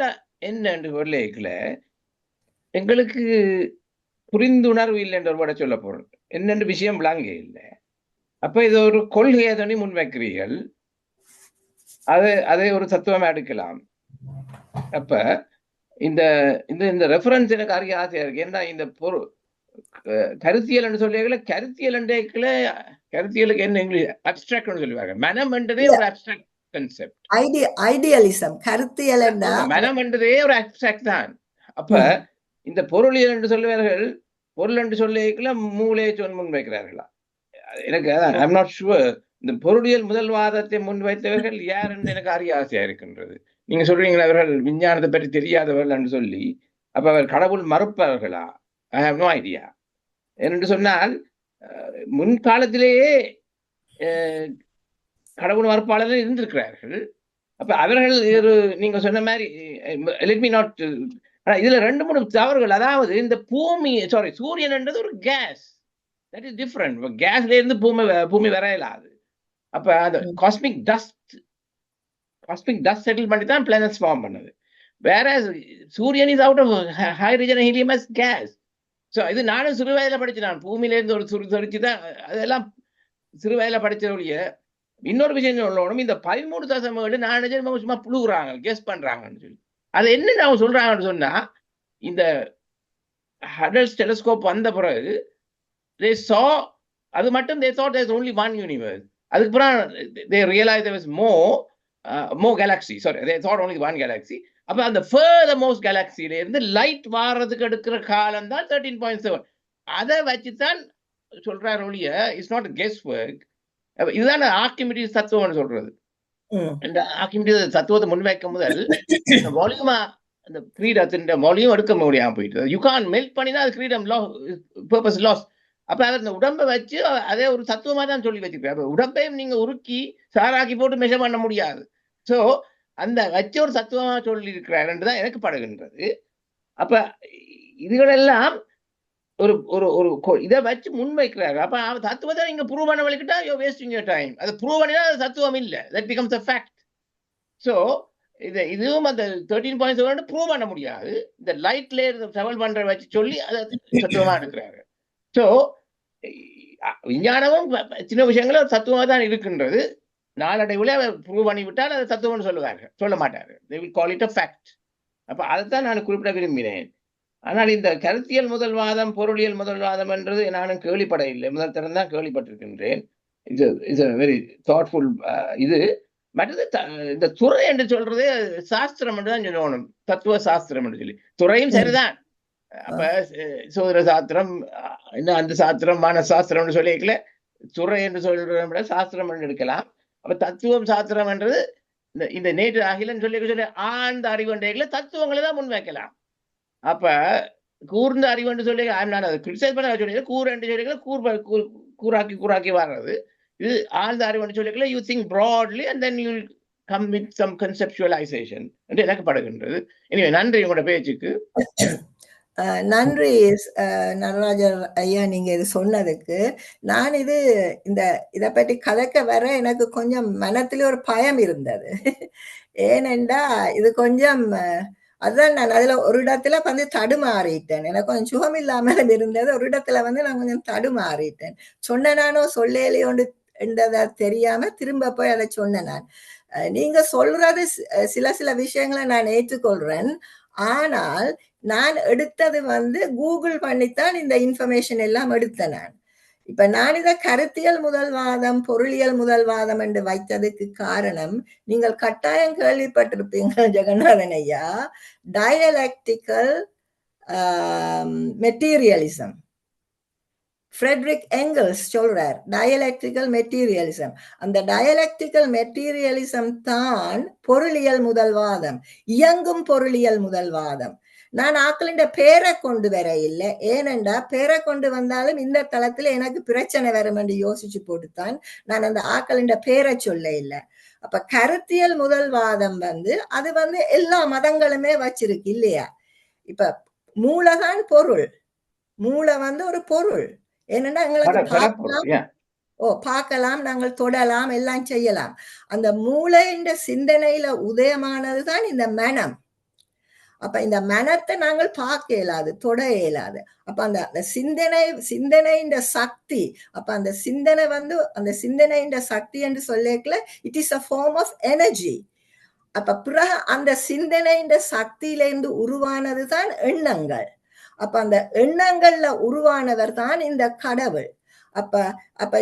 [SPEAKER 5] என்ன என்று சொல்ல எங்களுக்கு புரிந்துணர்வு இல்லை என்ற ஒரு விட சொல்ல போறேன். என்னென்று விஷயம் விளங்க இல்லை. அப்ப இது ஒரு கொள்கையை தண்ணி முன்வைக்கிறீர்கள், அதை ஒரு தத்துவமா எடுக்கலாம். அப்ப இந்த இந்த ரெஃபரன்ஸ் எனக்கு அறிய ஆசையா இருக்கு. ஏன்னா இந்த கருத்தியல் என்று சொல்ல கருத்தியலுக்கு என்ன இங்கிலீஷ் அப்டிராக்ட் சொல்லுவாங்க. மனம் என்றதே ஒரு அப்டிராக்ட் கான்செப்ட்.
[SPEAKER 1] ஐடியலிசம். கருத்தியல்
[SPEAKER 5] மனம் என்றதே ஒரு அப்டிராக்ட் தான். அப்ப இந்த பொருளியல் என்று சொல்லுவார்கள், பொருள் என்று சொல்ல மூளையை முன்வைக்கிறார்களா? எனக்கு ஐம் நாட் ஷுவர். இந்த பொருளியல் முதல் வாதத்தை முன்வைத்தவர்கள் யார் என்று எனக்கு அறிய ஆசையா இருக்கின்றது. நீங்க சொல்றீங்களா அவர்கள் விஞ்ஞானத்தை பற்றி தெரியாதவர்கள் என்று சொல்லி, அப்ப அவர் கடவுள் மறுப்பவர்களா? I have no idea. என்று சொன்னால் முன்காலத்திலேயே கடவுள் மறுப்பாளர்கள் இருந்திருக்கிறார்கள். அப்ப அவர்கள் நீங்க சொன்ன மாதிரி லெட் மீ நாட். இதுல 2-3 தவறுகள். அதாவது இந்த சூரியன் என்றது ஒரு கேஸ், தட் இஸ் டிஃபரெண்ட். கேஸ்ல இருந்து பூமி வரையலாது. அப்ப அந்த காஸ்மிக் டஸ்ட் செட்டில் பண்ணி தான் பிளானட்ஸ் ஃபார்ம் பண்ணது. வேற சூரியன் is out of hydrogen helium as gas. So இது நானும் சிறு வயதில் படிச்சு, நான் பூமியில இருந்து ஒரு சொரிச்சு தான் அதெல்லாம் சிறு வயதில் படிச்சவழிய. இன்னொரு விஷயம் சொல்லணும், இந்த 13.7 நான் சும்மா புழுகுறாங்க, கெஸ் பண்றாங்கன்னு சொல்லி. அது என்ன அவங்க சொல்றாங்கன்னு சொன்னா, இந்த ஹடல்ஸ் டெலிஸ்கோப் வந்த பிறகு they saw, அது மட்டும் they thought there's only one universe. அதுக்கு அப்புறம் they realized there was more galaxy. Sorry, they thought only one galaxy. அப்ப அந்த furthermost galaxyல இருந்து லைட் வாரதுக்கு எடுக்கிற காலம் தான் 13.7. அதை வச்சுதான் சொல்றாரு ஒழிய இட்ஸ் நாட் கெஸ் ஒர்க். இதுதான் ஆர்க்கிமிடிஸ் தத்துவம்னு சொல்றது. இந்த ஆர்க்கிமிடிஸ் தத்துவத்தை முன்வைக்க முதல் வால்யூமா அந்த கிரீடத்தின் வால்யூம் எடுக்க முடியாம போயிட்டு யூ கான் மெல்ட் பண்ணினா அது கிரீடம் பர்பஸ் லாஸ். அப்ப அதை அந்த உடம்பை வச்சு அதே ஒரு தத்துவமா தான் சொல்லி வச்சிருக்காரு. உடம்பையும் நீங்க உருக்கி சாராக்கி போட்டு மெஷர் பண்ண முடியாது. சோ அந்த வச்ச ஒரு தத்துவமா சொல்லி இருக்கிறார் என்றுதான் எனக்கு படுகின்றது. அப்ப இதுகளெல்லாம் ஒரு ஒரு ஒரு இதை வச்சு முன்வைக்கிறாரு. அப்ப தத்துவத்தை நீங்க ப்ரூவ் பண்ண வலிக்கிட்டா யூ வேஸ்டிங் யுவர் டைம். அது ப்ரூவ் பண்ணினா அது தத்துவம் இல்லை, that becomes a fact. So இதுவும் அந்த 13.7 ப்ரூவ் பண்ண முடியாது. இந்த லைட்ல இருந்து ட்ராவல் பண்ற வச்சு சொல்லி அதை தத்துவமா எடுக்கிறாரு. ஸோ விஞ்ஞானமும் சின்ன விஷயங்களும் தத்துவமாக தான் இருக்கின்றது. நாளடைவில் ப்ரூவ் பண்ணி விட்டால் அதை தத்துவம்னு சொல்ல மாட்டாரு. they will call it a fact. அப்ப அதைத்தான் நான் குறிப்பிட விரும்பினேன். ஆனால் இந்த கருத்தியல் முதல்வாதம் பொருளியல் முதல்வாதம் என்றது நானும் கேள்விப்பட இல்லை, முதல் தரம் தான் கேள்விப்பட்டிருக்கின்றேன். It's very thoughtful. இது மற்றது இந்த துறை என்று சொல்றதே சாஸ்திரம் என்று தான் சொல்லணும், தத்துவ சாஸ்திரம் என்று சொல்லி. துறையும் சரிதான். அப்ப சோதர சாஸ்திரம் இன்னும் அந்த சாஸ்திரம் மனசாஸ்திரம்னு சொல்லிக்கல, துறை என்று சொல்ற சாஸ்திரம் என்று எடுக்கலாம். அப்ப தத்துவம் சாஸ்திரம் என்றது இந்த நேற்று அகிலன்னு சொல்லி ஆழ்ந்த அறிவுண்டைகளை தத்துவங்களை தான் முன்வைக்கலாம். அப்ப கூர்ந்த அறிவுன்னு சொல்லி கிரிட்டிசைஸ் பண்ண சொல்லி கூர் என்று சொல்லி கூறாக்கி வர்றது. இது ஆழ்ந்த அறிவுன்னு சொல்லி you think broadly and then you come with some conceptualization என்று எனக்கு படுகின்றது. எனவே நன்றி உங்களோட பேச்சுக்கு.
[SPEAKER 1] நன்றி நடராஜர் ஐயா, நீங்க இது சொன்னதுக்கு. நான் இதை பற்றி கதைக்க வர எனக்கு கொஞ்சம் மனத்திலே ஒரு பயம் இருந்தது. ஏனென்றா இது கொஞ்சம் அதுதான் நான் அதுல ஒரு இடத்துல வந்து தடுமாறிட்டேன். எனக்கு கொஞ்சம் சுகம் இல்லாமல் இருந்தது. ஒரு இடத்துல வந்து நான் கொஞ்சம் தடுமாறிட்டேன். சொன்னானோ சொல்லையிலையோண்டு என்றதை தெரியாம திரும்ப போய் அதை சொன்னேன். நான் நீங்க சொல்றது சில விஷயங்களை நான் ஏற்றுக்கொள்றேன். ஆனால் நான் எடுத்தது வந்து கூகுள் பண்ணித்தான் இந்த இன்ஃபர்மேஷன் எல்லாம் எடுத்தேன். நான் இப்ப நான் இதை கருத்தியல் முதல்வாதம் பொருளியல் முதல்வாதம் என்று வைத்ததுக்கு காரணம், நீங்கள் கட்டாயம் கேள்விப்பட்டிருப்பீங்க ஜெகநாதன் ஐயா, டயலெக்டிக்கல் மெட்டீரியலிசம். ஃப்ரெட்ரிக் எங்கல்ஸ் சொல்றார் டயலெக்டிக்கல் மெட்டீரியலிசம். அந்த டயலெக்டிக்கல் மெட்டீரியலிசம் தான் பொருளியல் முதல்வாதம், இயங்கும் பொருளியல் முதல்வாதம். நான் ஆக்களின் பேரை கொண்டு வர இல்லை, ஏனென்றா பேரை கொண்டு வந்தாலும் இந்த தளத்துல எனக்கு பிரச்சனை வரும் என்று யோசிச்சு போட்டுத்தான் நான் அந்த ஆக்களின் பேரை சொல்ல இல்லை. அப்ப கருத்தியல் முதல்வாதம் வந்து அது வந்து எல்லா மதங்களுமே வச்சிருக்கு இல்லையா? இப்ப மூளைதான் பொருள், மூளை வந்து ஒரு பொருள். ஏனென்றா எங்களுக்கு பார்க்கலாம், நாங்கள் தொடலாம், எல்லாம் செய்யலாம். அந்த மூளையின் சிந்தனையில உதயமானதுதான் இந்த மனம். அப்ப இந்த மனத்தை நாங்கள் பார்க்க இயலாது, தொட இயலாது. அப்ப அந்த சிந்தனையின் சக்தி, அப்ப அந்த சிந்தனை வந்து அந்த சிந்தனையின் சக்தி என்று சொல்லல, it is a form of energy. அப்ப பிறகு அந்த சிந்தனையின் சக்தியிலிருந்து உருவானதுதான் எண்ணங்கள். அப்ப அந்த எண்ணங்கள்ல உருவானவர் தான் இந்த கடவுள். அப்ப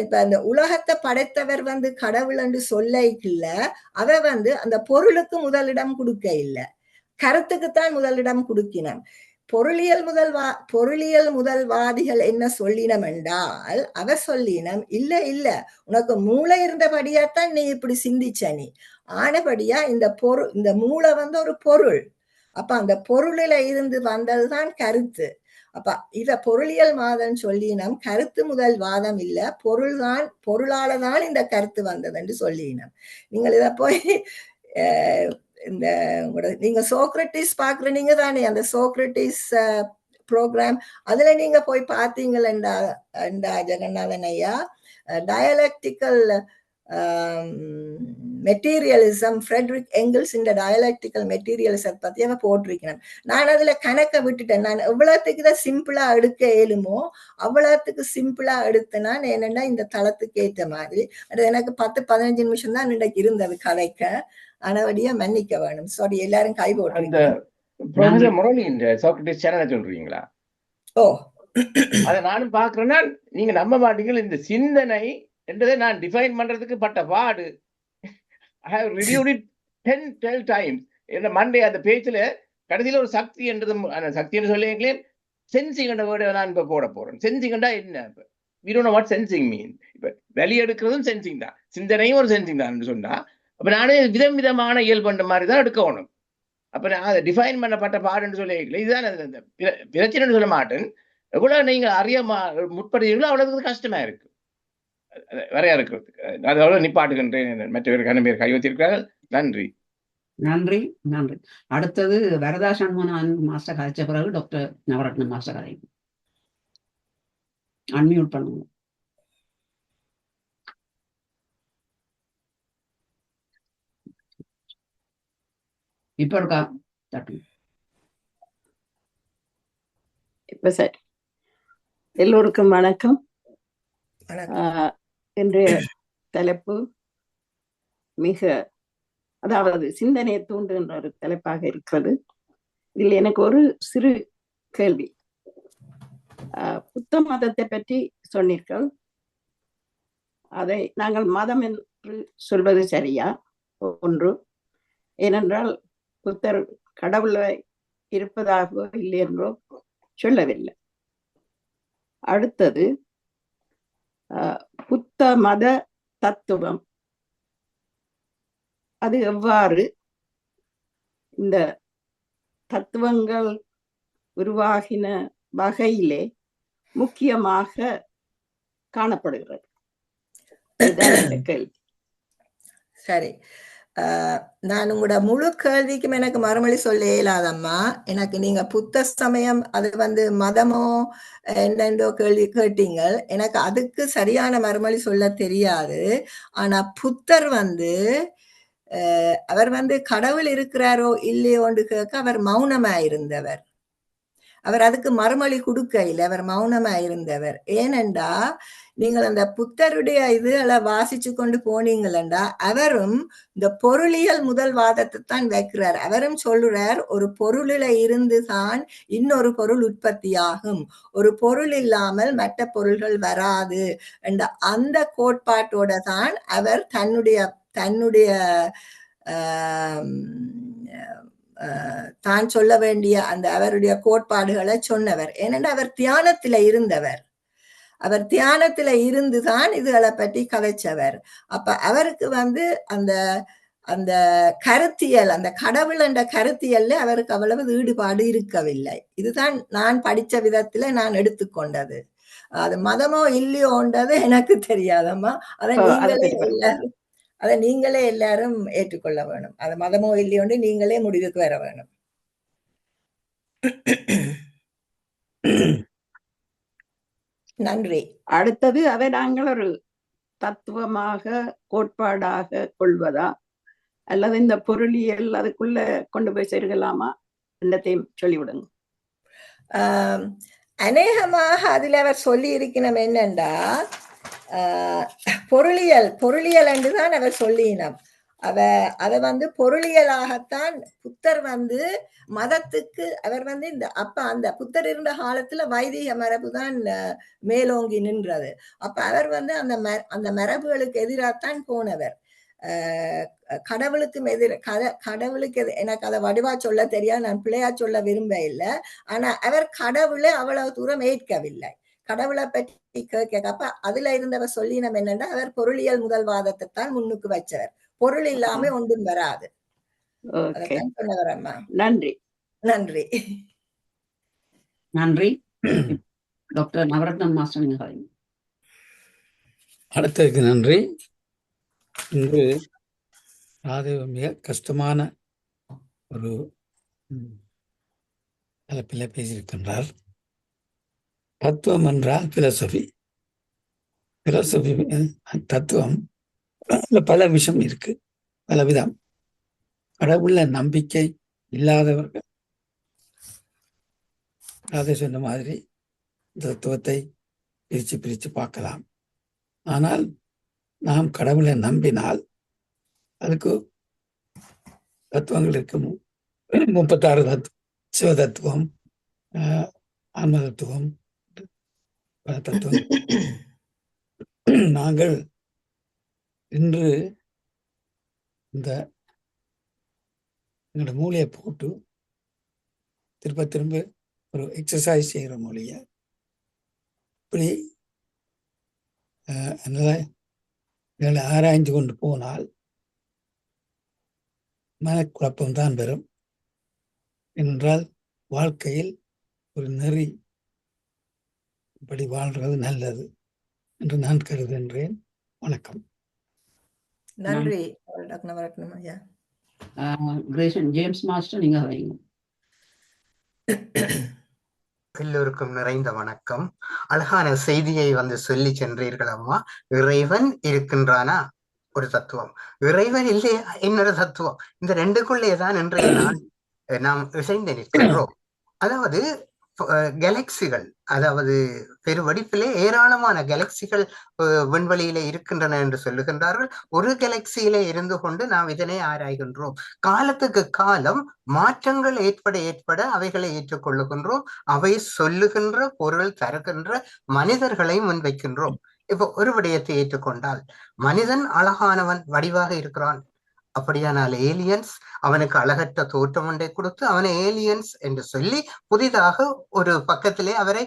[SPEAKER 1] இப்ப அந்த உலகத்தை படைத்தவர் வந்து கடவுள் என்று சொல்ல இல்ல, அவ வந்து அந்த பொருளுக்கு முதலிடம் கொடுக்க இல்லை, கருத்துக்குத்தான் முதலிடம் கொடுக்கினோம். பொருளியல் முதல்வாதிகள் என்ன சொல்லினம் என்றால், அவ சொல்லினம் இல்ல உனக்கு மூளை இருந்தபடியாத்தான் நீ இப்படி சிந்திச்ச, நீ ஆனபடியா இந்த மூளை வந்து ஒரு பொருள். அப்ப அந்த பொருளில இருந்து வந்ததுதான் கருத்து. அப்ப இத பொருளியல் வாதம் சொல்லினம், கருத்து முதல் வாதம் இல்ல, பொருளாலதான் இந்த கருத்து வந்தது என்று சொல்லினம். நீங்கள் இத போய் இந்த நீங்க சோக்ரட்டிஸ் பாக்குற நீங்க தானே, அந்த சோக்ரட்டிஸ் ப்ரோக்ராம் அதுல நீங்க போய் பார்த்தீங்களா ஜெகநாதன் ஐயா, டயலெக்டிக்கல் மெட்டீரியலிசம், ஃப்ரெட்ரிக் எங்கல்ஸ் இந்த டயலெக்டிக்கல் மெட்டீரியலிசம் பத்தி அவன் போட்டிருக்கிறேன். நான் அதுல கணக்க விட்டுட்டேன். நான் எவ்வளவுக்கு இதை சிம்பிளா எடுக்க இயலுமோ அவ்வளவுக்கு சிம்பிளா எடுத்தேன். என்னன்னா இந்த தளத்துக்கு ஏற்ற மாதிரி அது எனக்கு 10-15 நிமிஷம் தான் இன்றைக்கு இருந்தது கதைக்க. ஆனபடியா மன்னிக்க வேணும். சாரி, எல்லாரும் கை போட்டு
[SPEAKER 5] முரளி இந்த சாக்ரட்டிஸ் சேனலை சொல்றீங்களா?
[SPEAKER 1] ஓ,
[SPEAKER 5] அதை நானும் பாக்குறேன்னா நீங்க நம்ப மாட்டீங்க. இந்த சிந்தனை என்றதை நான் டிஃபைன் பண்றதுக்கு பட்ட பாடு. I have reviewed it 10 times. என்ன மண்டே அந்த பேஜ்ல கடைசியில ஒரு சக்தி என்றது, அந்த சக்தி என்று சொல்லிங்களேன், சென்சிங் என்ற வேர்டை நான் இப்ப போட போறேன். சென்சிங்டா என்ன? இப்ப we don't know what sensing mean. இப்ப வெளி எடுக்கிறதும் சென்சிங் தான், சிந்தனையும் ஒரு சென்சிங் தான் சொன்னா, அப்ப நானே விதம் விதமான இயல்பண்ட மாதிரி தான் எடுக்கணும். அப்ப நான் அதை டிஃபைன் பண்ணப்பட்ட பாடுன்னு சொல்லி இதுதான் பிரச்சனைன்னு சொல்ல மாட்டேன். எவ்வளவு நீங்க அறிய முற்படுறீங்களோ அவ்வளவுக்கு கஷ்டமா இருக்கு வரையா இருக்கிறதுக்கு. அதோட நிப்பாட்டுகின்றேன். மற்றவர்கள் பேர் கைவத்திருக்கிறார்கள். நன்றி.
[SPEAKER 4] நன்றி நன்றி. அடுத்தது வரதா சண்முகன் மாஸ்டர் கதைச்ச பிறகு டாக்டர் நவரத்னம் மாஸ்டர் கதை. அன்மியூட் பண்ணுங்க. இப்ப இருக்கா?
[SPEAKER 6] இப்ப சரி. எல்லோருக்கும் வணக்கம். இன்றைய தலைப்பு அதாவது சிந்தனையை தூண்டுகின்ற ஒரு தலைப்பாக இருக்கிறது. இதில் எனக்கு ஒரு சிறு கேள்வி. புத்த மதத்தை பற்றி சொன்னீர்கள். அதை நாங்கள் மதம் என்று சொல்வது சரியா? ஒன்று. ஏனென்றால் புத்தர் கடவுளை இருப்பதாகவோ இல்லை என்றோ சொல்லவில்லை. அடுத்தது, புத்த மத தத்துவம் அது எவ்வாறு இந்த தத்துவங்கள் உருவாகின வகையிலே முக்கியமாக காணப்படுகிறது?
[SPEAKER 1] சரி, நான் உங்களோட முழு கேள்விக்கும் எனக்கு மறுமொழி சொல்ல இயலாதம்மா. எனக்கு நீங்க புத்த சமயம் அது மதமோ என்னென்றோ கேள்வி கேட்டீங்க. எனக்கு அதுக்கு சரியான மறுமொழி சொல்ல தெரியாது. ஆனா புத்தர் அவர் கடவுள் இருக்கிறாரோ இல்லையோன்னு கேட்க அவர் மௌனமா இருந்தவர். அவர் அதுக்கு மறுமொழி கொடுக்க இல்லை, அவர் மௌனமா இருந்தவர். ஏனென்றா நீங்கள் அந்த புத்தருடைய இதுகளை வாசிச்சு கொண்டு போனீங்களா, அவரும் இந்த பொருளியல் முதல் வாதத்தை தான் வைக்கிறார். அவரும் சொல்றார், ஒரு பொருளில இருந்துதான் இன்னொரு பொருள் உற்பத்தி ஆகும், ஒரு பொருள் இல்லாமல் மற்ற பொருள்கள் வராது என்ற அந்த கோட்பாட்டோட தான் அவர் தன்னுடைய தான் சொல்ல வேண்டிய அந்த அவருடைய கோட்பாடுகளை சொன்னவர். ஏனென்றால் அவர் தியானத்தில இருந்தவர். அவர் தியானத்தில இருந்துதான் இதுகளை பற்றி கதைச்சவர். அப்ப அவருக்கு அந்த அந்த கருத்தியல், அந்த கடவுள் என்ற கருத்தியல்ல அவருக்கு அவ்வளவு ஈடுபாடு இருக்கவில்லை. இதுதான் நான் படிச்ச விதத்துல நான் எடுத்துக்கொண்டது. அது மதமோ இல்லையோன்றது எனக்கு தெரியாதம்மா. அதை நீங்களே எல்லாரும் ஏற்றுக்கொள்ள வேணும். அது மதமோ இல்லையோன்னு நீங்களே முடிவுக்கு வர வேணும். நன்றி.
[SPEAKER 6] அடுத்தது, அதை நாங்கள் ஒரு தத்துவமாக கோட்பாடாக கொள்வதா அல்லது இந்த பொருளியல் அதுக்குள்ள கொண்டு போய் சேர்க்கலாமா என்னத்தையும் சொல்லிவிடுங்க.
[SPEAKER 1] அநேகமாக அதுல அவர் சொல்லி இருக்கணும் என்னண்டா, பொருளியல் என்றுதான் அவர் சொல்லினோம். அதை பொருளியலாகத்தான் புத்தர் மதத்துக்கு அவர் அந்த புத்தர் இருந்த காலத்துல வைதிக மரபு தான் மேலோங்கி நின்றது. அப்ப அவர் அந்த மரபுகளுக்கு எதிராகத்தான் போனவர். கடவுளுக்கு எனக்கு அதை வடிவா சொல்ல தெரியாது, நான் பிள்ளையா சொல்ல விரும்ப இல்லை. ஆனா அவர் கடவுளை அவ்வளவு தூரம் ஏற்கவில்லை. கடவுளை பற்றி கேட்க அப்ப அதுல இருந்தவர் சொல்லினம் என்னன்னா, அவர் பொருளியல் முதல் வாதத்தை தான் முன்னுக்கு வச்சவர். பொருள் இல்லாம ஒன்றும் வராது.
[SPEAKER 6] நன்றி.
[SPEAKER 1] நன்றி.
[SPEAKER 4] நன்றி. டாக்டர் நவரத்னம் மாஸ்டர்.
[SPEAKER 7] அடுத்ததுக்கு நன்றி. இன்று மிக கஷ்டமான ஒரு தலைப்பில் பேசியிருக்கின்றார். தத்துவம் என்றால் பிலோசபி. தத்துவம் பல விஷயம் இருக்கு, பல விதம். கடவுள்ல நம்பிக்கை இல்லாதவர்கள் அதை சொன்ன மாதிரி தத்துவத்தை பிரிச்சு பார்க்கலாம். ஆனால் நாம் கடவுளை நம்பினால் அதுக்கு தத்துவங்கள் இருக்கு. 36 தத்துவம், சிவ தத்துவம், ஆன்ம தத்துவம், பல தத்துவம். நாங்கள் இன்று இந்த எங்களோட மூளையை போட்டு திரும்ப திரும்ப ஒரு எக்ஸசைஸ் செய்கிற மொழியை இப்படி எங்களை ஆராய்ந்து கொண்டு போனால் மனக்குழப்பம் தான் வரும். என்றால் வாழ்க்கையில் ஒரு நெறி இப்படி வாழ்றது நல்லது என்று நான் கருதுகின்றேன். வணக்கம்.
[SPEAKER 1] நன்றி டாக்டர் நவரத்னம் ஐயா.
[SPEAKER 4] கிரேஷன் ஜேம்ஸ் மாஸ்டர் நீங்க வைங்க.
[SPEAKER 8] எல்லோருக்கும் நிறைந்த வணக்கம். அழகான செய்தியை சொல்லி சென்றீர்கள் அம்மா. இறைவன் இருக்கின்றானா ஒரு தத்துவம், இறைவன் இல்லையா இன்னொரு தத்துவம். இந்த ரெண்டுக்குள்ளேதான் இன்றைய நாள் நாம் இசைந்து நிற்கின்றோம். அதாவது கேலக்சிகள், அதாவது பெருவடிப்பிலே ஏராளமான கேலக்சிகள் விண்வெளியிலே இருக்கின்றன என்று சொல்லுகின்றார்கள். ஒரு கேலக்சியிலே இருந்து கொண்டு நாம் இதனை ஆராய்கின்றோம். காலத்துக்கு காலம் மாற்றங்கள் ஏற்பட அவைகளை ஏற்றுக்கொள்ளுகின்றோம். அவை சொல்லுகின்ற பொருள் தருகின்ற மனிதர்களை முன்வைக்கின்றோம். இப்போ ஒரு விடயத்தை ஏற்றுக்கொண்டால், மனிதன் அழகானவன், வடிவாக இருக்கிறான். அப்படியானால் ஏலியன்ஸ் அவனுக்கு அழகற்ற தோற்றம் ஒன்றை கொடுத்து அவனை ஏலியன்ஸ் என்று சொல்லி புதிதாக ஒரு பக்கத்திலே அவரை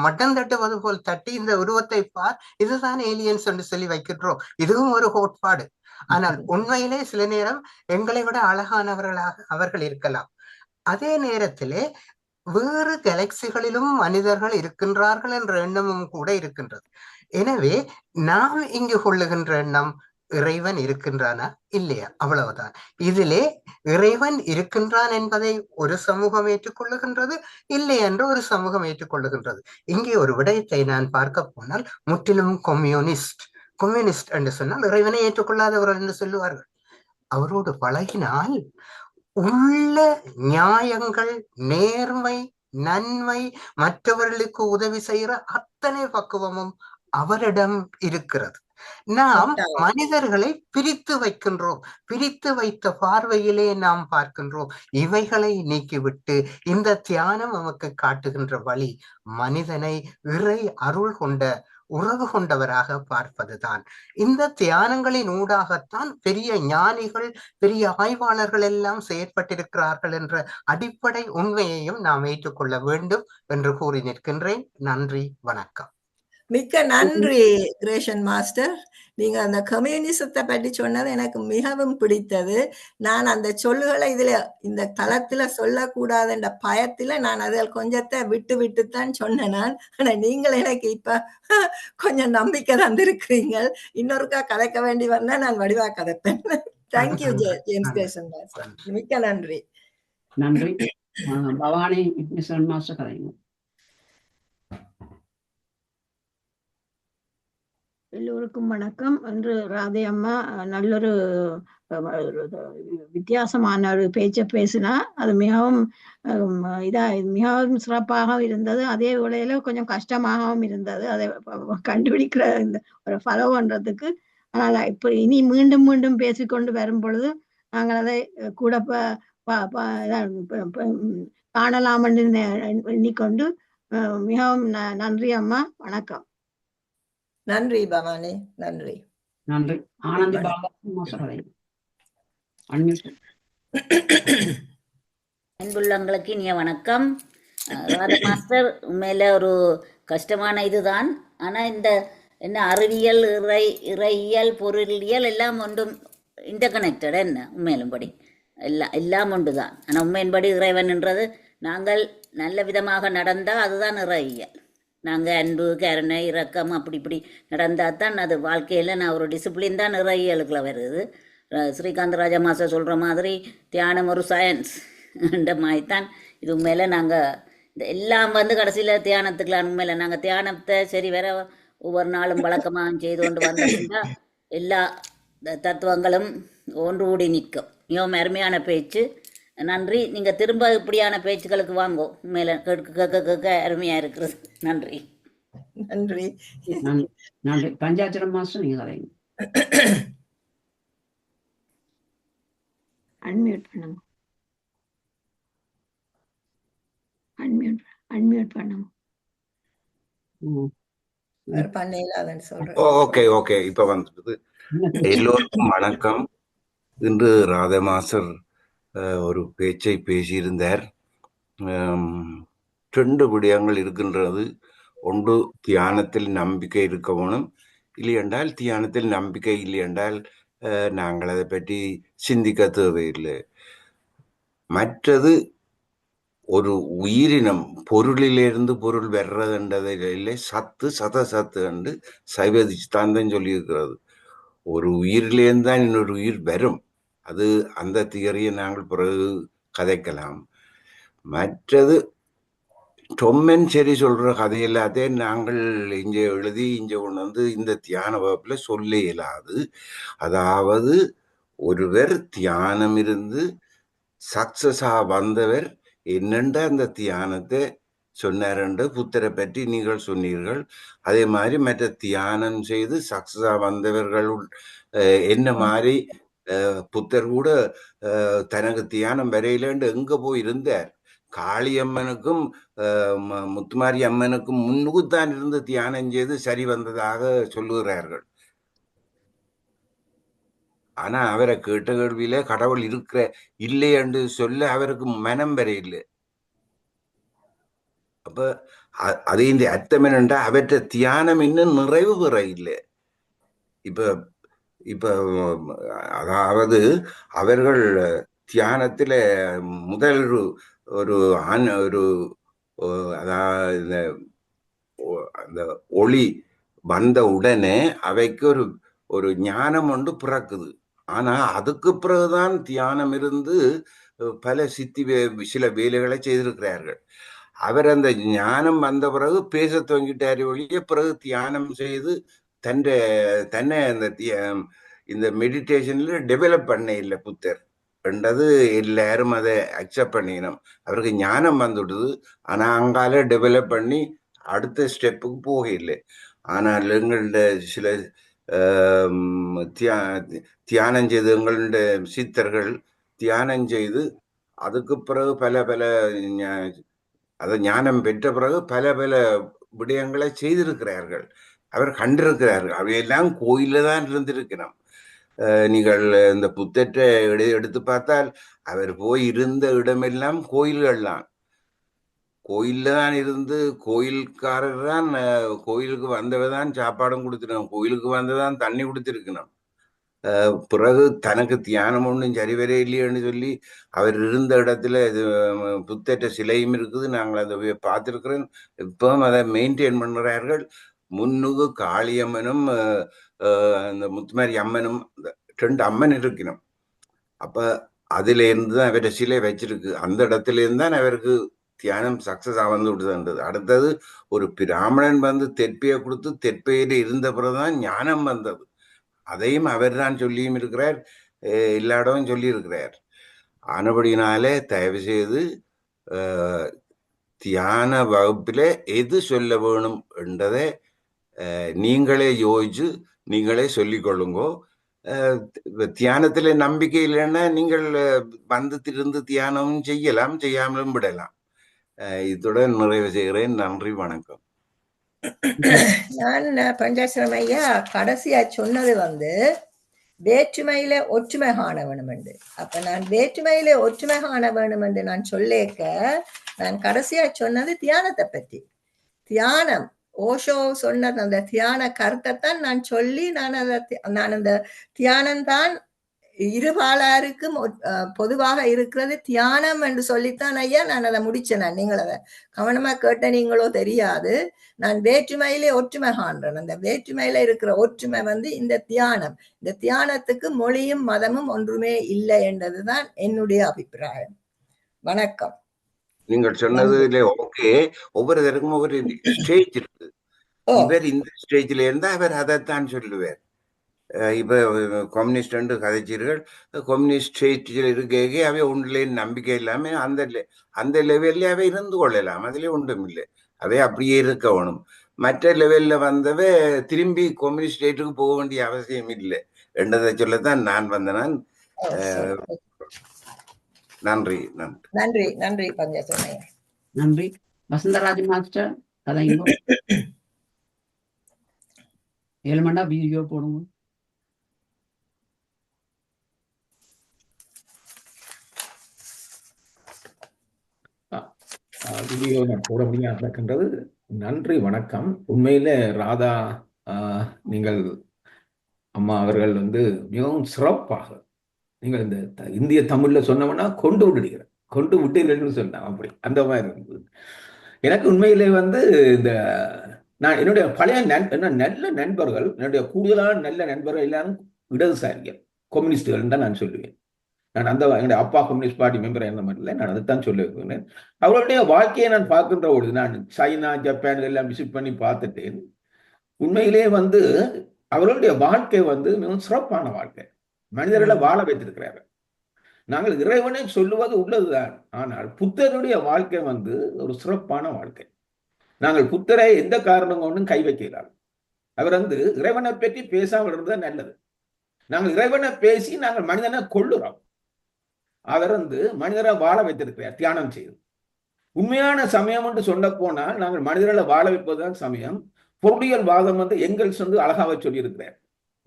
[SPEAKER 8] மட்டம் தட்டுவது போல் தட்டி இந்த உருவத்தை பார், இதுதான் ஏலியன்ஸ் என்று சொல்லி வைக்கின்றோம். இதுவும் ஒரு கோட்பாடு. ஆனால் உண்மையிலே சில நேரம் எங்களை விட அழகானவர்களாக அவர்கள் இருக்கலாம். அதே நேரத்திலே வேறு கேலக்சிகளிலும் மனிதர்கள் இருக்கின்றார்கள் என்ற எண்ணமும் கூட இருக்கின்றது. எனவே நாம் இங்கு கொள்ளுகின்ற எண்ணம் இறைவன் இருக்கின்றானா இல்லையா, அவ்வளவுதான். இதிலே இறைவன் இருக்கின்றான் என்பதை ஒரு சமூகம் ஏற்றுக்கொள்ளுகின்றது, இல்லை என்று ஒரு சமூகம் ஏற்றுக்கொள்ளுகின்றது. இங்கே ஒரு விடயத்தை நான் பார்க்க போனால், முற்றிலும் கம்யூனிஸ்ட் என்று சொன்னால் இறைவனை ஏற்றுக்கொள்ளாதவர்கள் என்று சொல்லுவார்கள். அவரோடு பழகினால் உள்ள நியாயங்கள், நேர்மை, நன்மை, மற்றவர்களுக்கு உதவி செய்கிற அத்தனை பக்குவமும் அவரிடம் இருக்கிறது. நாம் மனிதர்களை பிரித்து வைக்கின்றோம். பிரித்து வைத்த பார்வையிலே நாம் பார்க்கின்றோம். இவைகளை நீக்கிவிட்டு இந்த தியானம் நமக்கு காட்டுகின்ற வழி மனிதனை இறை அருள் கொண்ட உறவு கொண்டவராக பார்ப்பதுதான். இந்த தியானங்களின் ஊடாகத்தான் பெரிய ஞானிகள், பெரிய ஆய்வாளர்கள் எல்லாம் செயற்பட்டிருக்கிறார்கள் என்ற அடிப்படை உண்மையையும் நாம் ஏற்றுக்கொள்ள வேண்டும் என்று கூறி நிற்கின்றேன். நன்றி, வணக்கம்.
[SPEAKER 1] மிக்க நன்றி கிரேஷன் மாஸ்டர். நீங்க அந்த கம்யூனிசத்தை பற்றி சொன்னது எனக்கு மிகவும் பிடித்தது. நான் அந்த சொல்லுகளை இதுல இந்த தளத்துல சொல்லக்கூடாது என்ற பயத்துல நான் அதில் கொஞ்சத்தை விட்டுத்தான் சொன்னேன். ஆனா நீங்கள் எனக்கு இப்ப கொஞ்சம் நம்பிக்கை தந்திருக்கிறீங்க. இன்னொருக்கா கதைக்க வேண்டி வந்தா நான் வடிவா கதைப்பேன். Thank you James கிரேஷன் master. மிக்க நன்றி.
[SPEAKER 4] நன்றி. பவானி மாஸ்டர் கதைங்க.
[SPEAKER 6] எல்லோருக்கும் வணக்கம். என்று ராதே அம்மா நல்லொரு வித்தியாசமான ஒரு பேச்சை பேசினா, அது மிகவும் மிகவும் சிறப்பாக இருந்தது. அதே வேளையில கொஞ்சம் கஷ்டமாகவும் இருந்தது அதை கண்டுபிடிக்கிற இந்த ஒரு ஃபாலோ பண்றதுக்கு. ஆனால் இப்ப இனி மீண்டும் மீண்டும் பேசிக்கொண்டு வரும் பொழுது நாங்கள் அதை கூட காணலாம் என்று எண்ணிக்கொண்டு மிகவும் நன்றி அம்மா. வணக்கம்.
[SPEAKER 1] நன்றி பவானி. நன்றி.
[SPEAKER 4] நன்றி. ஆனந்தி பாலா.
[SPEAKER 2] அன்புள்ளங்களுக்கு இனிய வணக்கம். ராதா மாஸ்டர், உண்மையில ஒரு கஷ்டமான இதுதான். ஆனா இந்த என்ன அறிவியல், இறையியல், பொருளியல் எல்லாம் ஒன்றும் இன்டர்கனெக்டட். என்ன உண்மையிலும்படி எல்லாம் ஒன்றுதான். ஆனா உண்மையின்படி இறைவன்ன்றது நாங்கள் நல்ல விதமாக நடந்தால் அதுதான் இறையியல். நாங்கள் அன்பு, கருணை, இரக்கம் அப்படி இப்படி நடந்தால் தான் அது வாழ்க்கையில் நான் ஒரு டிசிப்ளின் தான் இறையியலுக்குள்ள வருது. ஸ்ரீகாந்த் ராஜா மாஸ்டர் சொல்கிற மாதிரி தியானம் ஒரு சயின்ஸ் என்ற மாதிரி தான் இது. உண்மையில் நாங்கள் இந்த எல்லாம் கடைசியில் தியானத்துக்குலாம் உண்மையில் நாங்கள் தியானத்தை சரி வேற ஒவ்வொரு நாளும் வழக்கமாக செய்து கொண்டு வந்தோம்னா எல்லா தத்துவங்களும் ஒன்று கூடி நிற்கும். மிகவும் அருமையான பேச்சு. நன்றி. நீங்கள் திரும்ப இப்படியான பேச்சுக்களுக்கு வாங்கோ. உண்மையில கேட்க அருமையாக இருக்கிறது. நன்றி.
[SPEAKER 1] நன்றி.
[SPEAKER 4] நன்றி. பஞ்சாச்சரம் மாஸ்டர் நீங்க கதைங்க.
[SPEAKER 6] அன்மியூட் பண்ணுங்க. அன்மியூட் பண்ணுங்க.
[SPEAKER 1] அவர் பண்ணையிலாதன்னு சொல்றேன்.
[SPEAKER 9] ஓகே ஓகே இப்ப வந்துடுது. எல்லோருக்கும் வணக்கம். இன்று ராதமாசர் ஒரு பேச்சை பேசியிருந்தார். 2 விடயங்கள் இருக்கின்றது. ஒன்று, தியானத்தில் நம்பிக்கை இருக்க வேணும், இல்லையென்றால் தியானத்தில் நம்பிக்கை இல்லையென்றால் நாங்கள் அதை பற்றி சிந்திக்க தேவையில்லை. மற்றது, ஒரு உயிரினம் பொருளிலிருந்து பொருள் வர்றதுன்றதில் சத்து சத்து என்று சைவ சித்தாந்தம் சொல்லியிருக்கிறது. ஒரு உயிரிலேருந்து தான் இன்னொரு உயிர் வரும். அது அந்த தியரியை நாங்கள் பிறகு கதைக்கலாம். மற்றது, டொம் அண்ட் ஜெர்ரி சொல்ற கதை எல்லாத்தையும் நாங்கள் இங்கே எழுதி இங்கே கொண்டு வந்து இந்த தியான வகுப்புல சொல்ல இயலாது. அதாவது ஒருவர் தியானம் இருந்து சக்சஸா வந்தவர் என்னென்ற அந்த தியானத்தை சொன்னார். புத்தரை பற்றி நீங்கள் சொன்னீர்கள். அதே மாதிரி மற்ற தியானம் செய்து சக்சஸா வந்தவர்கள் என்ன மாதிரி புத்தர் கூட தனக்கு தியானம் வரையிலேண்டு எங்க போய் இருந்தார். காளியம்மனுக்கும் முத்துமாரி அம்மனுக்கும் முன்னுக்குத்தான் இருந்து தியானம் செய்து சரி வந்ததாக சொல்லுகிறார்கள். ஆனா அவரை கேட்ட கேள்வியில கடவுள் இருக்கிற இல்லை என்று சொல்ல அவருக்கு மனம் வர இல்லை. அப்ப அது இந்த அர்த்தம் என்னென்றா அவற்றை தியானம் இன்னும் நிறைவு பெற இல்லை. இப்ப அதாவது அவர்கள் தியானத்துல முதல் ஒரு அதாவது அந்த ஒளி வந்த உடனே அவைக்கு ஒரு ஞானம் ஒன்று பிறக்குது. ஆனா அதுக்கு பிறகுதான் தியானம் இருந்து பல சில வேலைகளை செய்திருக்கிறார்கள். அவர் அந்த ஞானம் வந்த பிறகு பேச துவங்கிட்டார் ஒழிய பிறகு தியானம் செய்து தன்னை அந்த இந்த மெடிடேஷன்ல டெவலப் பண்ண இல்லை புத்தர் என்றது எல்லாரும் அதை அக்செப்ட் பண்ணிக்கணும். அவருக்கு ஞானம் வந்துடுது, ஆனா அங்கால டெவலப் பண்ணி அடுத்த ஸ்டெப்புக்கு போக இல்லை. ஆனால் எங்கள்ட சில தியானம் செய்து எங்கள்ட சித்தர்கள் தியானம் செய்து அதுக்கு பிறகு பல அதை ஞானம் பெற்ற பிறகு பல விடயங்களை செய்திருக்கிறார்கள். அவர் கண்டிருக்கிறார்கள். அவையெல்லாம் கோயில தான் இருந்திருக்கணும். நீங்கள் இந்த புத்தற்றை எடுத்து பார்த்தால் அவர் போய் இருந்த இடமெல்லாம் கோயில்கள்லாம். கோயில்ல தான் இருந்து கோயில்காரர் தான் கோயிலுக்கு வந்தவதான் சாப்பாடும் கொடுத்துருக்கணும், கோயிலுக்கு வந்ததான் தண்ணி கொடுத்திருக்கணும். பிறகு தனக்கு தியானம் ஒன்றும் சரிவரே இல்லையன்னு சொல்லி அவர் இருந்த இடத்துல புத்தற்ற சிலையும் இருக்குது, நாங்கள் அதை பார்த்துருக்கிறோம். இப்பவும் அதை மெயின்டைன் பண்ணுறார்கள். முன்னுக்கு காளியம்மனும் அந்த முத்துமாரி அம்மனும் 2 அம்மன் இருக்கணும். அப்ப அதுல இருந்து தான் அவர சிலை வச்சிருக்கு. அந்த இடத்துல இருந்து தான் அவருக்கு தியானம் சக்சஸ் வந்து விடுதுன்றது. அடுத்தது, ஒரு பிராமணன் வந்து தெற்பியை கொடுத்து தெற்பையில இருந்த பிறகுதான் ஞானம் வந்தது. அதையும் அவர் தான் சொல்லியும் இருக்கிறார், எல்லா இடமும் சொல்லி இருக்கிறார். ஆனபடினாலே தயவு செய்து தியான வகுப்பில எது சொல்ல வேணும் என்றதை நீங்களே யோசிச்சு நீங்களே சொல்லிக் கொள்ளுங்கோ. தியானத்துல நம்பிக்கை இல்லைன்னா நீங்கள் வந்து இருந்து தியானமும் செய்யலாம், செய்யாமலும் விடலாம். இத்துடன் நிறைவு செய்கிறேன். நன்றி, வணக்கம்.
[SPEAKER 1] நான் பஞ்சாசிரம் ஐயா கடைசியா சொன்னது வேற்றுமையில ஒற்றுமை காண வேணும் என்று. அப்ப நான் வேற்றுமையில ஒற்றுமை காண வேணும் என்று நான் சொல்லேக்க நான் கடைசியா சொன்னது தியானத்தை பற்றி. தியானம் ஓஷோ சொன்ன அந்த தியான கருத்தைத்தான் நான் சொல்லி நான் அந்த தியானம்தான் இருபாலாருக்கும் பொதுவாக இருக்கிறது தியானம் என்று சொல்லித்தான் ஐயா நான் அதை முடிச்சேன். நீங்கள் அதை கவனமா கேட்ட நீங்களோ தெரியாது. நான் வேற்றுமையிலே ஒற்றுமை காண்றேன். அந்த வேற்றுமையில இருக்கிற ஒற்றுமை இந்த தியானம். இந்த தியானத்துக்கு மொழியும் மதமும் ஒன்றுமே இல்லை என்றதுதான் என்னுடைய அபிப்பிராயம். வணக்கம்.
[SPEAKER 9] நீங்கள் சொன்னது ஓகே. ஒவ்வொருத்தருக்கும் ஒவ்வொரு ஸ்டேஜ் இருக்கு. இவர் இந்த ஸ்டேஜ்ல இருந்தா அவர் அதைத்தான் சொல்லுவார். இப்ப கம்யூனிஸ்ட் கதைச்சீர்கள், கம்யூனிஸ்ட் ஸ்டேஜில் இருக்க அவை ஒன்றிலே நம்பிக்கை இல்லாம அந்த லெவல்ல அவை இருந்து கொள்ளலாம், அதுல ஒன்றும் இல்லை, அவை அப்படியே இருக்க வேணும். மற்ற லெவல்ல வந்தவை திரும்பி கம்யூனிஸ்ட் ஸ்டேட்டுக்கு போக வேண்டிய அவசியம் இல்லை என்றதை சொல்லத்தான் நான் வந்தேன். நன்றி நன்றி
[SPEAKER 1] நன்றி நன்றி பஞ்சாசனையா.
[SPEAKER 4] நன்றி. வசந்தராஜ் மாஸ்டர் கதைங்க. ஏழுமண்டா வீடியோ போடுங்க.
[SPEAKER 10] வீடியோ நான் போட முடியாது இருக்கின்றது. நன்றி, வணக்கம். உண்மையில ராதா நீங்கள் அம்மா அவர்கள் மிகவும் சிறப்பாக நீங்கள் இந்த இந்திய தமிழ்ல சொன்னவனா கொண்டு விட்டீர்கள் சொன்னா அப்படி அந்த மாதிரி இருந்தது. எனக்கு உண்மையிலே இந்த நான் என்னுடைய பழைய நல்ல நண்பர்கள், என்னுடைய கூடுதலான நல்ல நண்பர்கள் எல்லாரும் இடதுசாரிகள், கம்யூனிஸ்டுகள் தான் நான் சொல்லுவேன். நான் என்னுடைய அப்பா கம்யூனிஸ்ட் பார்ட்டி மெம்பர் இருந்த மாதிரி இல்லை, நான் அதைத்தான் சொல்ல வைக்கிறேன். அவருடைய வாழ்க்கையை நான் பார்க்கின்ற பொழுது, நான் சைனா ஜப்பான் எல்லாம் விசிட் பண்ணி பார்த்துட்டேன். உண்மையிலே அவர்களுடைய வாழ்க்கை மிகவும் சிறப்பான வாழ்க்கை. மனிதர்களை வாழ வைத்திருக்கிறார்கள். நாங்கள் இறைவனை சொல்லுவது உள்ளதுதான், ஆனால் புத்தருடைய வாழ்க்கை ஒரு சிறப்பான வாழ்க்கை. நாங்கள் புத்தரை எந்த காரணம் கொண்டும் கை வைக்கிறார். அவர் இறைவனை பற்றி பேசாமல் இருந்தது நல்லது. நாங்கள் இறைவனை பேசி நாங்கள் மனிதனை கொள்ளுறோம். அவர் மனிதரை வாழ வைத்திருக்கிறார் தியானம் செய்து. உண்மையான சமயம் என்று சொல்ல போனால் நாங்கள் மனிதர்களை வாழ வைப்பதுதான் சமயம். பொருளியல் வாதம் எங்கெல்ஸ் அழகாக சொல்லியிருக்கிறார்.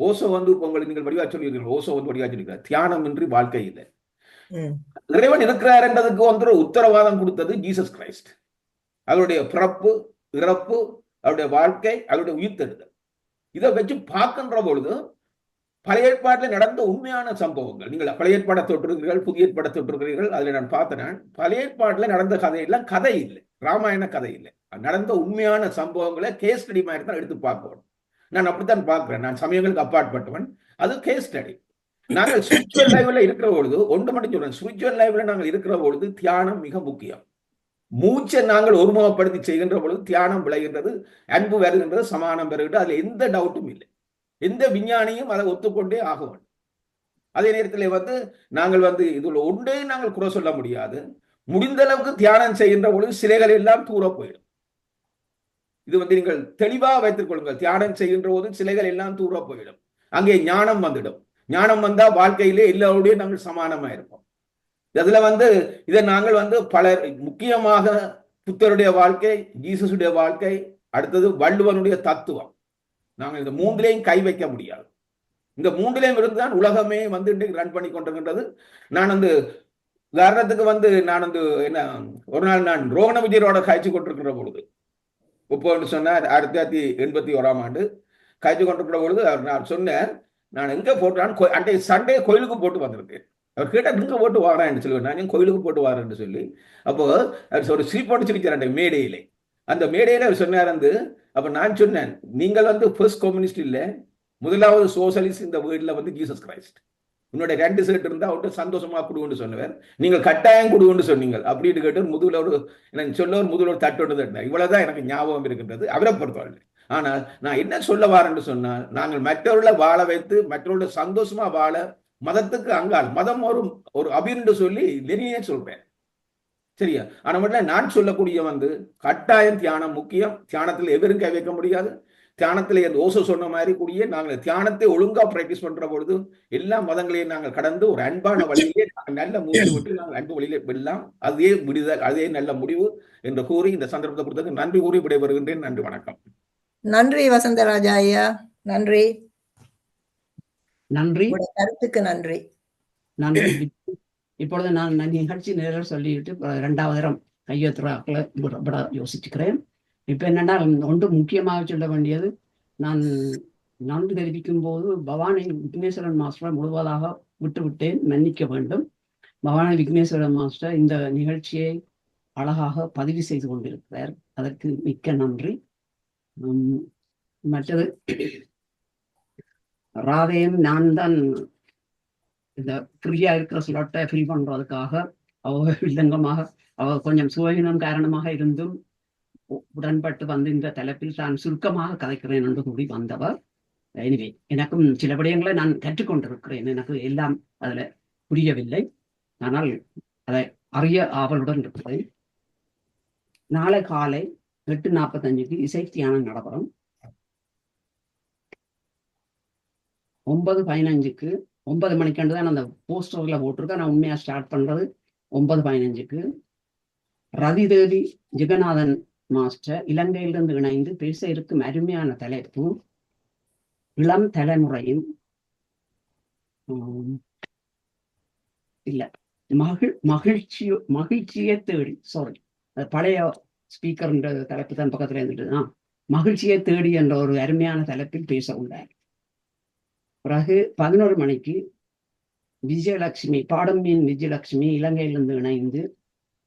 [SPEAKER 10] ஓசோ உங்களுக்கு நீங்கள் வடிவா சொல்லியிருக்கிறீர்கள். ஓசோ வடிவா சொல்லியிருக்கிறார், தியானம் இன்றி வாழ்க்கை இல்லை. இறைவன் இருக்கிறார் என்றதுக்கு ஒரு உத்தரவாதம் கொடுத்தது ஜீசஸ் கிரைஸ்ட். அவருடைய பிறப்பு, இறப்பு, அவருடைய வாழ்க்கை, அவருடைய உயிர்த்தெழுதல், இதை வச்சு பார்க்கின்ற பொழுது பழைய ஏற்பாட்டில் நடந்த உண்மையான சம்பவங்கள், நீங்கள் பழைய ஏற்பாடை தொட்டிருக்கிறீர்கள், புதிய ஏற்பாடை தொட்டிருக்கிறீர்கள். அதில் நான் பார்த்தேன், பழைய ஏற்பாட்டில் நடந்த கதையெல்லாம் கதை இல்லை, ராமாயண கதை இல்லை, நடந்த உண்மையான சம்பவங்களை கேஸ் ஸ்டடி மாதிரி தான் எடுத்து பார்க்கணும். நான் அப்படித்தான் பார்க்கிறேன். நான் சமயங்களுக்கு அப்பாற்பட்டவன். அது கேஸ் ஸ்டடி. நாங்கள் ஸ்பிரிச்சுவல் லைவ்ல இருக்கிற பொழுது ஒன்று மட்டும் சொல்றேன், ஸ்பிரிச்சுவல் லைவ்ல நாங்கள் இருக்கிற பொழுது தியானம் மிக முக்கியம். மூச்சை நாங்கள் ஒருமுகப்படுத்தி செய்கின்ற பொழுது தியானம் விளைகின்றது, அன்பு வருகின்றது, சமானம் பெறுகின்றது. அதுல எந்த டவுட்டும் இல்லை. எந்த விஞ்ஞானியும் அதை ஒத்துக்கொண்டே ஆக வேண்டும். அதே நேரத்தில் நாங்கள் இதுல ஒன்றே நாங்கள் குறை சொல்ல முடியாது. முடிந்த அளவுக்கு தியானம் செய்கின்ற பொழுது சிலைகள் எல்லாம் தூர போயிடும். இது நீங்கள் தெளிவாக வைத்துக் கொள்ளுங்கள். தியானம் செய்கின்ற போது சிலைகள் எல்லாம் தூர போயிடும். அங்கே ஞானம் வந்துடும். ஞானம் வந்தா வாழ்க்கையிலே எல்லாரோடையும் நாங்கள் சமானமா இருப்போம். அதுல இதை நாங்கள் பலர், முக்கியமாக புத்தருடைய வாழ்க்கை, ஜீசஸுடைய வாழ்க்கை, அடுத்தது வள்ளுவனுடைய தத்துவம், நாங்கள் இந்த மூன்றிலையும் கை வைக்க முடியாது. இந்த மூன்றிலையும் இருந்துதான் உலகமே ரன் பண்ணி கொண்டிருக்கின்றது. நான் உதாரணத்துக்கு நான் என்ன, ஒரு நாள் நான் ரோகண விஜயரோட காய்ச்சி கொண்டிருக்கிற பொழுது, இப்போ சொன்னார் 1981ஆம் ஆண்டு காய்ச்சி கொண்டிருக்கிற பொழுது நான் சொன்னேன், நான் எங்க போட்டான், அன்றைய சண்டே கோயிலுக்கு போட்டு வந்திருக்கேன். அவர் கேட்டா எங்க போட்டு வாரான்னு சொல்லுவேன், நான் கோயிலுக்கு போட்டு வாரேன்னு சொல்லி. அப்போ அவர் ஒரு சிரிப்போடு சிரிச்சார் அந்த மேடையிலே. அந்த மேடையில அவர் சொன்னார், அப்ப நான் சொன்னேன், நீங்கள் ஃபர்ஸ்ட் கம்யூனிஸ்ட் இல்லை, முதலாவது சோசியலிஸ்ட் இந்த வீட்டில் ஜீசஸ் கிரைஸ்ட். உன்னோட 2 செட் இருந்தா அவர்கிட்ட சந்தோஷமா கொடுன்னு சொன்னவர், நீங்கள் கட்டாயம் கொடுன்னு சொன்னீங்க அப்படின்னு கேட்டு முதுகுல சொல்ல ஒரு முதுகுல தட்டு தட்டினார். இவ்வளவுதான் எனக்கு ஞாபகம் இருக்கின்றது அவரை பொறுத்தவரை. ஆனால் நான் என்ன சொல்ல வாரேன்னு சொன்னால், நாங்கள் மற்றவர்களை வாழ வைத்து மற்றவர்களை சந்தோஷமா வாழ, மதத்துக்கு அங்கால் மதம் ஒரு அபின்னு சொல்லி லெனினே சொல்றேன், சரியா? ஆனா மட்டும் நான் சொல்லக்கூடிய கட்டாயம் தியானம் முக்கியம். தியானத்தில் எவரும் கை வைக்க முடியாது. தியானத்தில் ஓசோ சொன்ன மாதிரி கூடிய நாங்கள் தியானத்தை ஒழுங்கா பிராக்டிஸ் பண்ற பொழுது எல்லா மதங்களையும் நாங்கள் கடந்து ஒரு அன்பான வழியிலே நல்ல மூச்சு விட்டு நாங்கள் அன்பு வழியிலே விடலாம். அதே விடுதல், அதே நல்ல முடிவு என்று கூறி இந்த சந்தர்ப்பத்தை கொடுத்தது நன்றி கூறி விடைபெறுகின்றேன். நன்றி, வணக்கம்.
[SPEAKER 1] நன்றி வசந்தராஜா ஐயா, நன்றி.
[SPEAKER 4] நன்றி,
[SPEAKER 1] கருத்துக்கு நன்றி.
[SPEAKER 4] நன்றி. இப்பொழுது நான் நிகழ்ச்சி நேரில் சொல்லிட்டு 2வது தரம் கையெழுத்துறாக்களை யோசிச்சுக்கிறேன். இப்ப என்னன்னா, ஒன்று முக்கியமாக சொல்ல வேண்டியது, நான் நன்றி தெரிவிக்கும் போது பவானி விக்னேஸ்வரன் மாஸ்டரை முழுவதாக விட்டுவிட்டேன், மன்னிக்க வேண்டும். பவானி விக்னேஸ்வரன் மாஸ்டர் இந்த நிகழ்ச்சியை அழகாக பதிவு செய்து கொண்டிருக்கிறார், அதற்கு மிக்க நன்றி. மற்றது ராதையும் நான் தான் இந்த ஃப்ரீயா இருக்கிற ஸ்லாட்டை ஃபில் பண்றதுக்காக அவ வில்லங்கமாக, அவ கொஞ்சம் சுயநலம் காரணமாக இருந்தும் உடன்பட்டு இந்த தலைப்பில் தான் சுருக்கமாக கதைக்கிறேன் என்று கூறி வந்தவர். எனவே எனக்கும் சில விடயங்களை நான் கற்றுக்கொண்டிருக்கிறேன். எனக்கு எல்லாம் அதுல புரியவில்லை, ஆனால் அதை அறிய ஆவலுடன் இருக்கிறேன். நாளை காலை 8:45 இசை தியானம் நடைபெறும். 9:15 9 மணிக்கு தான் அந்த போஸ்டர்ல போட்டிருக்கேன். நான் உண்மையா ஸ்டார்ட் பண்றது 9:15. ரதிதேவி ஜெகநாதன் மாஸ்டர் இலங்கையிலிருந்து இணைந்து பேச இருக்கும் அருமையான தலைப்பு இளம் தலைமுறையின் இல்ல மகிழ்ச்சியை தேடி, சாரி, பழைய ஸ்பீக்கர் தலைப்பு தான் பக்கத்துல இருந்துட்டு, மகிழ்ச்சியை தேடி என்ற ஒரு அருமையான தலைப்பில் பேச உள்ளார். பிறகு 11 மணிக்கு விஜயலட்சுமி, பாடம்பின் விஜயலட்சுமி இலங்கையிலிருந்து இணைந்து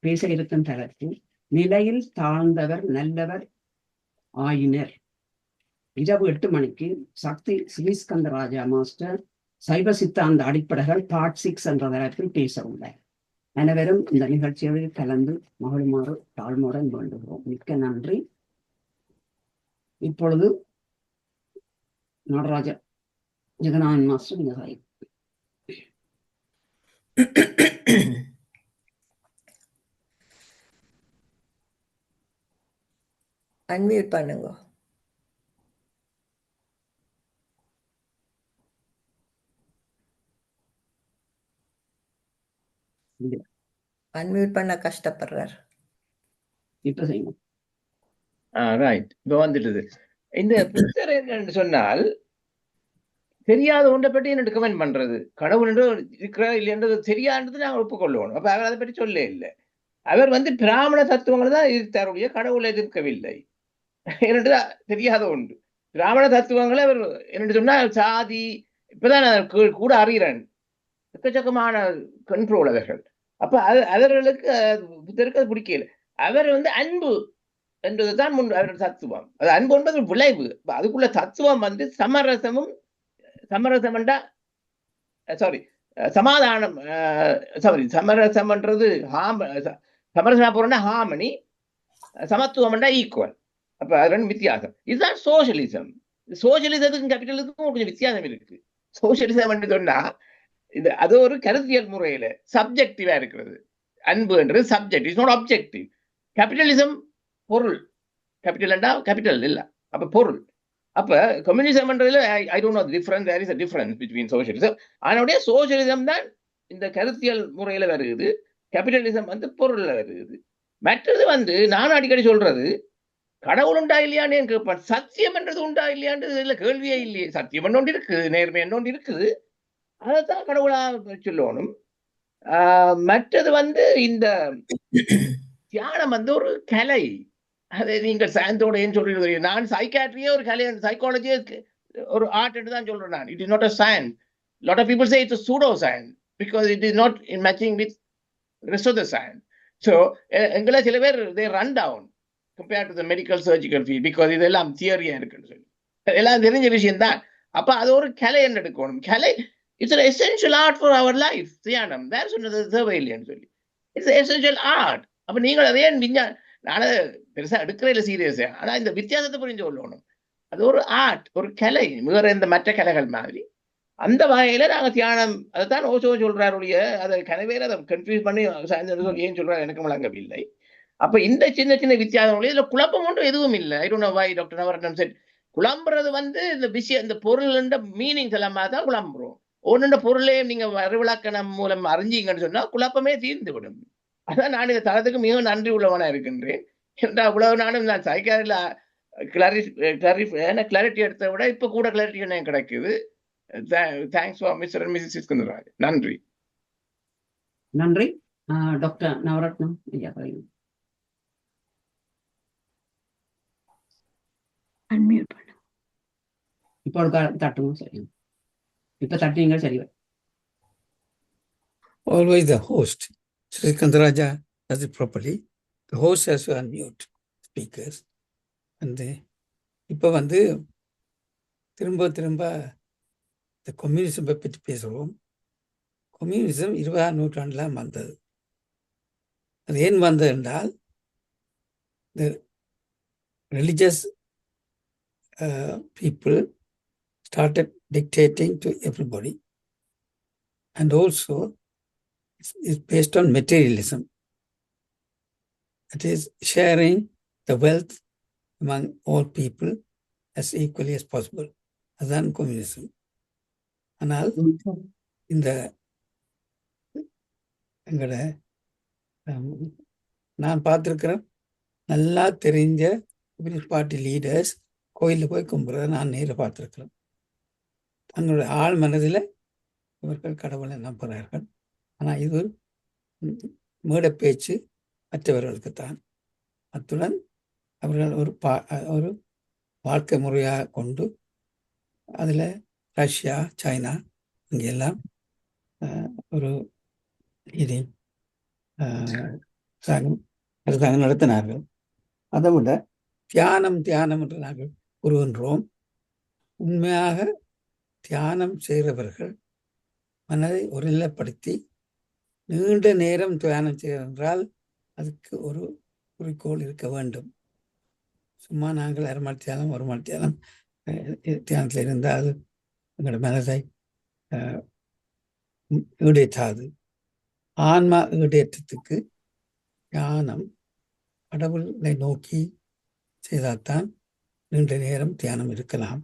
[SPEAKER 4] பேச இருக்கும் தலைப்பு நிலையில் தாழ்ந்தவர் நல்லவர் ஆயினர். இரவு 8 மணிக்கு சக்தி ஸ்ரீஸ்கந்தராஜா மாஸ்டர் சைவ சித்தாந்த அடிப்படைகள் பார்ட் 6 என்ற தலைப்பில் பேச உள்ளார். அனைவரும் இந்த நிகழ்ச்சியில் கலந்து மகிழுமாறு தாழ்மையுடன் வேண்டுகிறோம். மிக்க நன்றி. இப்பொழுது நடராஜ ஜெகநாதன் மாஸ்டர் நீங்கள்
[SPEAKER 1] அன்மியூட் பண்ணுங்க. அன்மியூட் பண்ண கஷ்டப்படுறார்.
[SPEAKER 4] இப்ப செய்யணும்.
[SPEAKER 5] ரைட், இப்ப வந்துடுது. இந்த புத்தர் என்னன்னு சொன்னால் தெரியாத ஒன்றை பற்றி என்ன கமெண்ட் பண்றது, கடவுள் என்று இருக்கிறா இல்லைன்றது தெரியாதது நாங்கள் ஒப்புக்கொள்ளுவோம். அப்ப அவர் அதை பற்றி சொல்ல இல்லை. அவர் பிராமண தத்துவங்களை தான் எதிர்த்தாருடைய கடவுளை எதிர்க்கவில்லை என்று தெரியாத ஒன்று. பிராமண தத்துவங்களை அவர் என்று சொன்னால் சாதி, இப்பதான் கூட அறிகிறேன், எக்கச்சக்கமான கண்ட்ரோல் அவர்கள். அப்ப அவர்களுக்கு புத்தருக்கு அது பிடிக்கல. அவர் அன்பு என்றதுதான் அவரோட தத்துவம். அது அன்பு என்பது விளைவு. அதுக்குள்ள தத்துவம் சமரசமும், சமரசம்டா சாரி சமாதானம், சாரி சமரசம்ன்றது சமரசம் போறோம்னா ஹார்மனி, சமத்துவம்டா ஈக்குவல். அப்ப அது ரெண்டு வித்தியாசம். இதுதான் சோசியலிசம். சோசியலிசத்துக்கும் கேபிட்டலிசத்துக்கும் கொஞ்சம் வித்தியாசம் இருக்கு. சோசியலிசம் சொன்னா அது ஒரு கருத்தியல் முறையில சப்ஜெக்டிவா இருக்கிறது. அன்பு என்றது subject, it's not objective. Capitalism பொருள், கேபிட்டல்டா கேபிட்டல் இல்ல, அப்ப பொருள். அப்ப கம்யூனிசம்ன்றதுல I don't know difference, there is a difference between socialism. அதனுடைய சோசியலிசம் தான் இந்த கருத்தியல் முறையில வருது, கேபிட்டலிசம் பொருள்ல வருது. மற்றது நான் அடிக்கடி சொல்றது, கடவுள் உண்டா இல்லையான்னு கேட்பேன். சத்தியம் என்றது உண்டா இல்லையான்றது இல்ல, கேள்வியே இல்லையே. சத்தியம் என்னொன்று இருக்குது, நேர்மை என்னொன்று இருக்குது, அதைத்தான் கடவுளா சொல்லணும். மற்றது இந்த தியானம் ஒரு கலை. அதை நீங்கள் சாயந்தோட ஏன் சொல்றது? நான் சைக்காட்ரியே ஒரு கலை, சைக்காலஜியே ஒரு ஆர்ட் என்று தான் சொல்றேன் நான். It is not a science. Lot of people say it's a pseudo science because it is not in matching with rest of the science. So எங்களை சில பேர் they run down compared to the medical surgical field because இதெல்லாம் தியரியா இருக்குன்னு சொல்லி, எல்லாம் தெரிஞ்ச விஷயம் தான். அப்ப அது ஒரு கலை என்று எடுக்கணும். கலை it's an essential art for our life. தியானம் வேற சொன்னது தேவை இல்லைன்னு சொல்லி, இட்ஸ் essential art. அப்ப நீங்கள் அதே நானே பெருசா எடுக்கிற இல்லை சீரியஸா, ஆனா இந்த வித்தியாசத்தை புரிஞ்சு கொள்ளணும். அது ஒரு ஆர்ட், ஒரு கலை, வேற இந்த மற்ற கலைகள் மாதிரி. அந்த வகையில நாங்க தியானம் அதைத்தான் ஓசோ சொல்றாருடைய, அதை கனவேற அதை கன்ஃபியூஸ் பண்ணி ஏன் சொல்றாரு எனக்கு விளங்கவில்லை. அப்ப இந்த சின்ன சின்ன வித்தியாசம், இதுல குழப்பம் ஒன்றும் எதுவும் இல்லை. I don't know why doctor Navaratnam said குழம்புறது இந்த விஷயம், இந்த பொருள் மீனிங்ஸ் எல்லாம் தான் குழம்புறோம். ஒன்றுண்ட பொருளையும் நீங்க வரவிளக்கணம் மூலம் அறிஞ்சீங்கன்னு சொன்னா குழப்பமே தீர்ந்து விடும். அதான் நான் இந்த தளத்துக்கு மிகவும் நன்றி உள்ளவனா இருக்கின்றேன். அவ்வளவு நானும் நான் சைக்காட்ரியில கிளாரிட்டி எடுத்த விட இப்ப கூட கிளாரிட்டி எனக்கு கிடைக்குது. Thanks for mister and missus Iskandaraj. நன்றி.
[SPEAKER 4] நன்றி. டாக்டர் நவரத்னம் ஐயா.
[SPEAKER 6] அன்மியூட் பண்ணு.
[SPEAKER 4] இப்போ ஒரு தட்டுங்க. சரி, இப்ப தட்டிங்க. சரி.
[SPEAKER 7] Always the host, Sri Kandaraja, does it properly. The host has to unmute speakers. And இப்போ திரும்ப இந்த கம்யூனிசம் பற்றி பேசுகிறோம். கம்யூனிசம் 20ஆம் நூற்றாண்டுல வந்தது. அது ஏன் வந்தது என்றால், the religious people started dictating to everybody, and also it's based on materialism. It is sharing the wealth among all people as equally as possible. அதுதான் கம்யூனிசம். ஆனால் இந்த எங்களோட நான் பார்த்துருக்கிறேன், நல்லா தெரிஞ்ச கம்யூனிஸ்ட் பார்ட்டி லீடர்ஸ் கோயிலில் போய் கும்பிட்றத நான் நேரில் பார்த்துருக்குறேன். தங்களுடைய ஆழ் மனதில் இவர்கள் கடவுளை நம்புகிறார்கள். ஆனால் இது மேடை பேச்சு மற்றவர்களுக்குத்தான். அத்துடன் அவர்கள் ஒரு வாழ்க்கை முறையாக கொண்டு அதில் ரஷ்யா, சைனா இங்கெல்லாம் ஒரு இது அரசாங்கம் நடத்தினார்கள். அதை விட தியானம் என்று நாங்கள் கூறுகின்றோம். உண்மையாக தியானம் செய்கிறவர்கள் மனதை ஒருநிலைப்படுத்தி நீண்ட நேரம் தியானம் செய்தால் அதுக்கு ஒரு குறிக்கோள் இருக்க வேண்டும். சும்மா நாங்கள் அரை மணி தியானம், ஒரு மணி தியானம் தியானத்தில் இருந்தால் எங்களோட மனதை ஈடேற்றாது. ஆன்மா ஈடேற்றத்துக்கு தியானம் கடவுளை நோக்கி செய்தால்தான் நீண்ட நேரம் தியானம் இருக்கலாம்.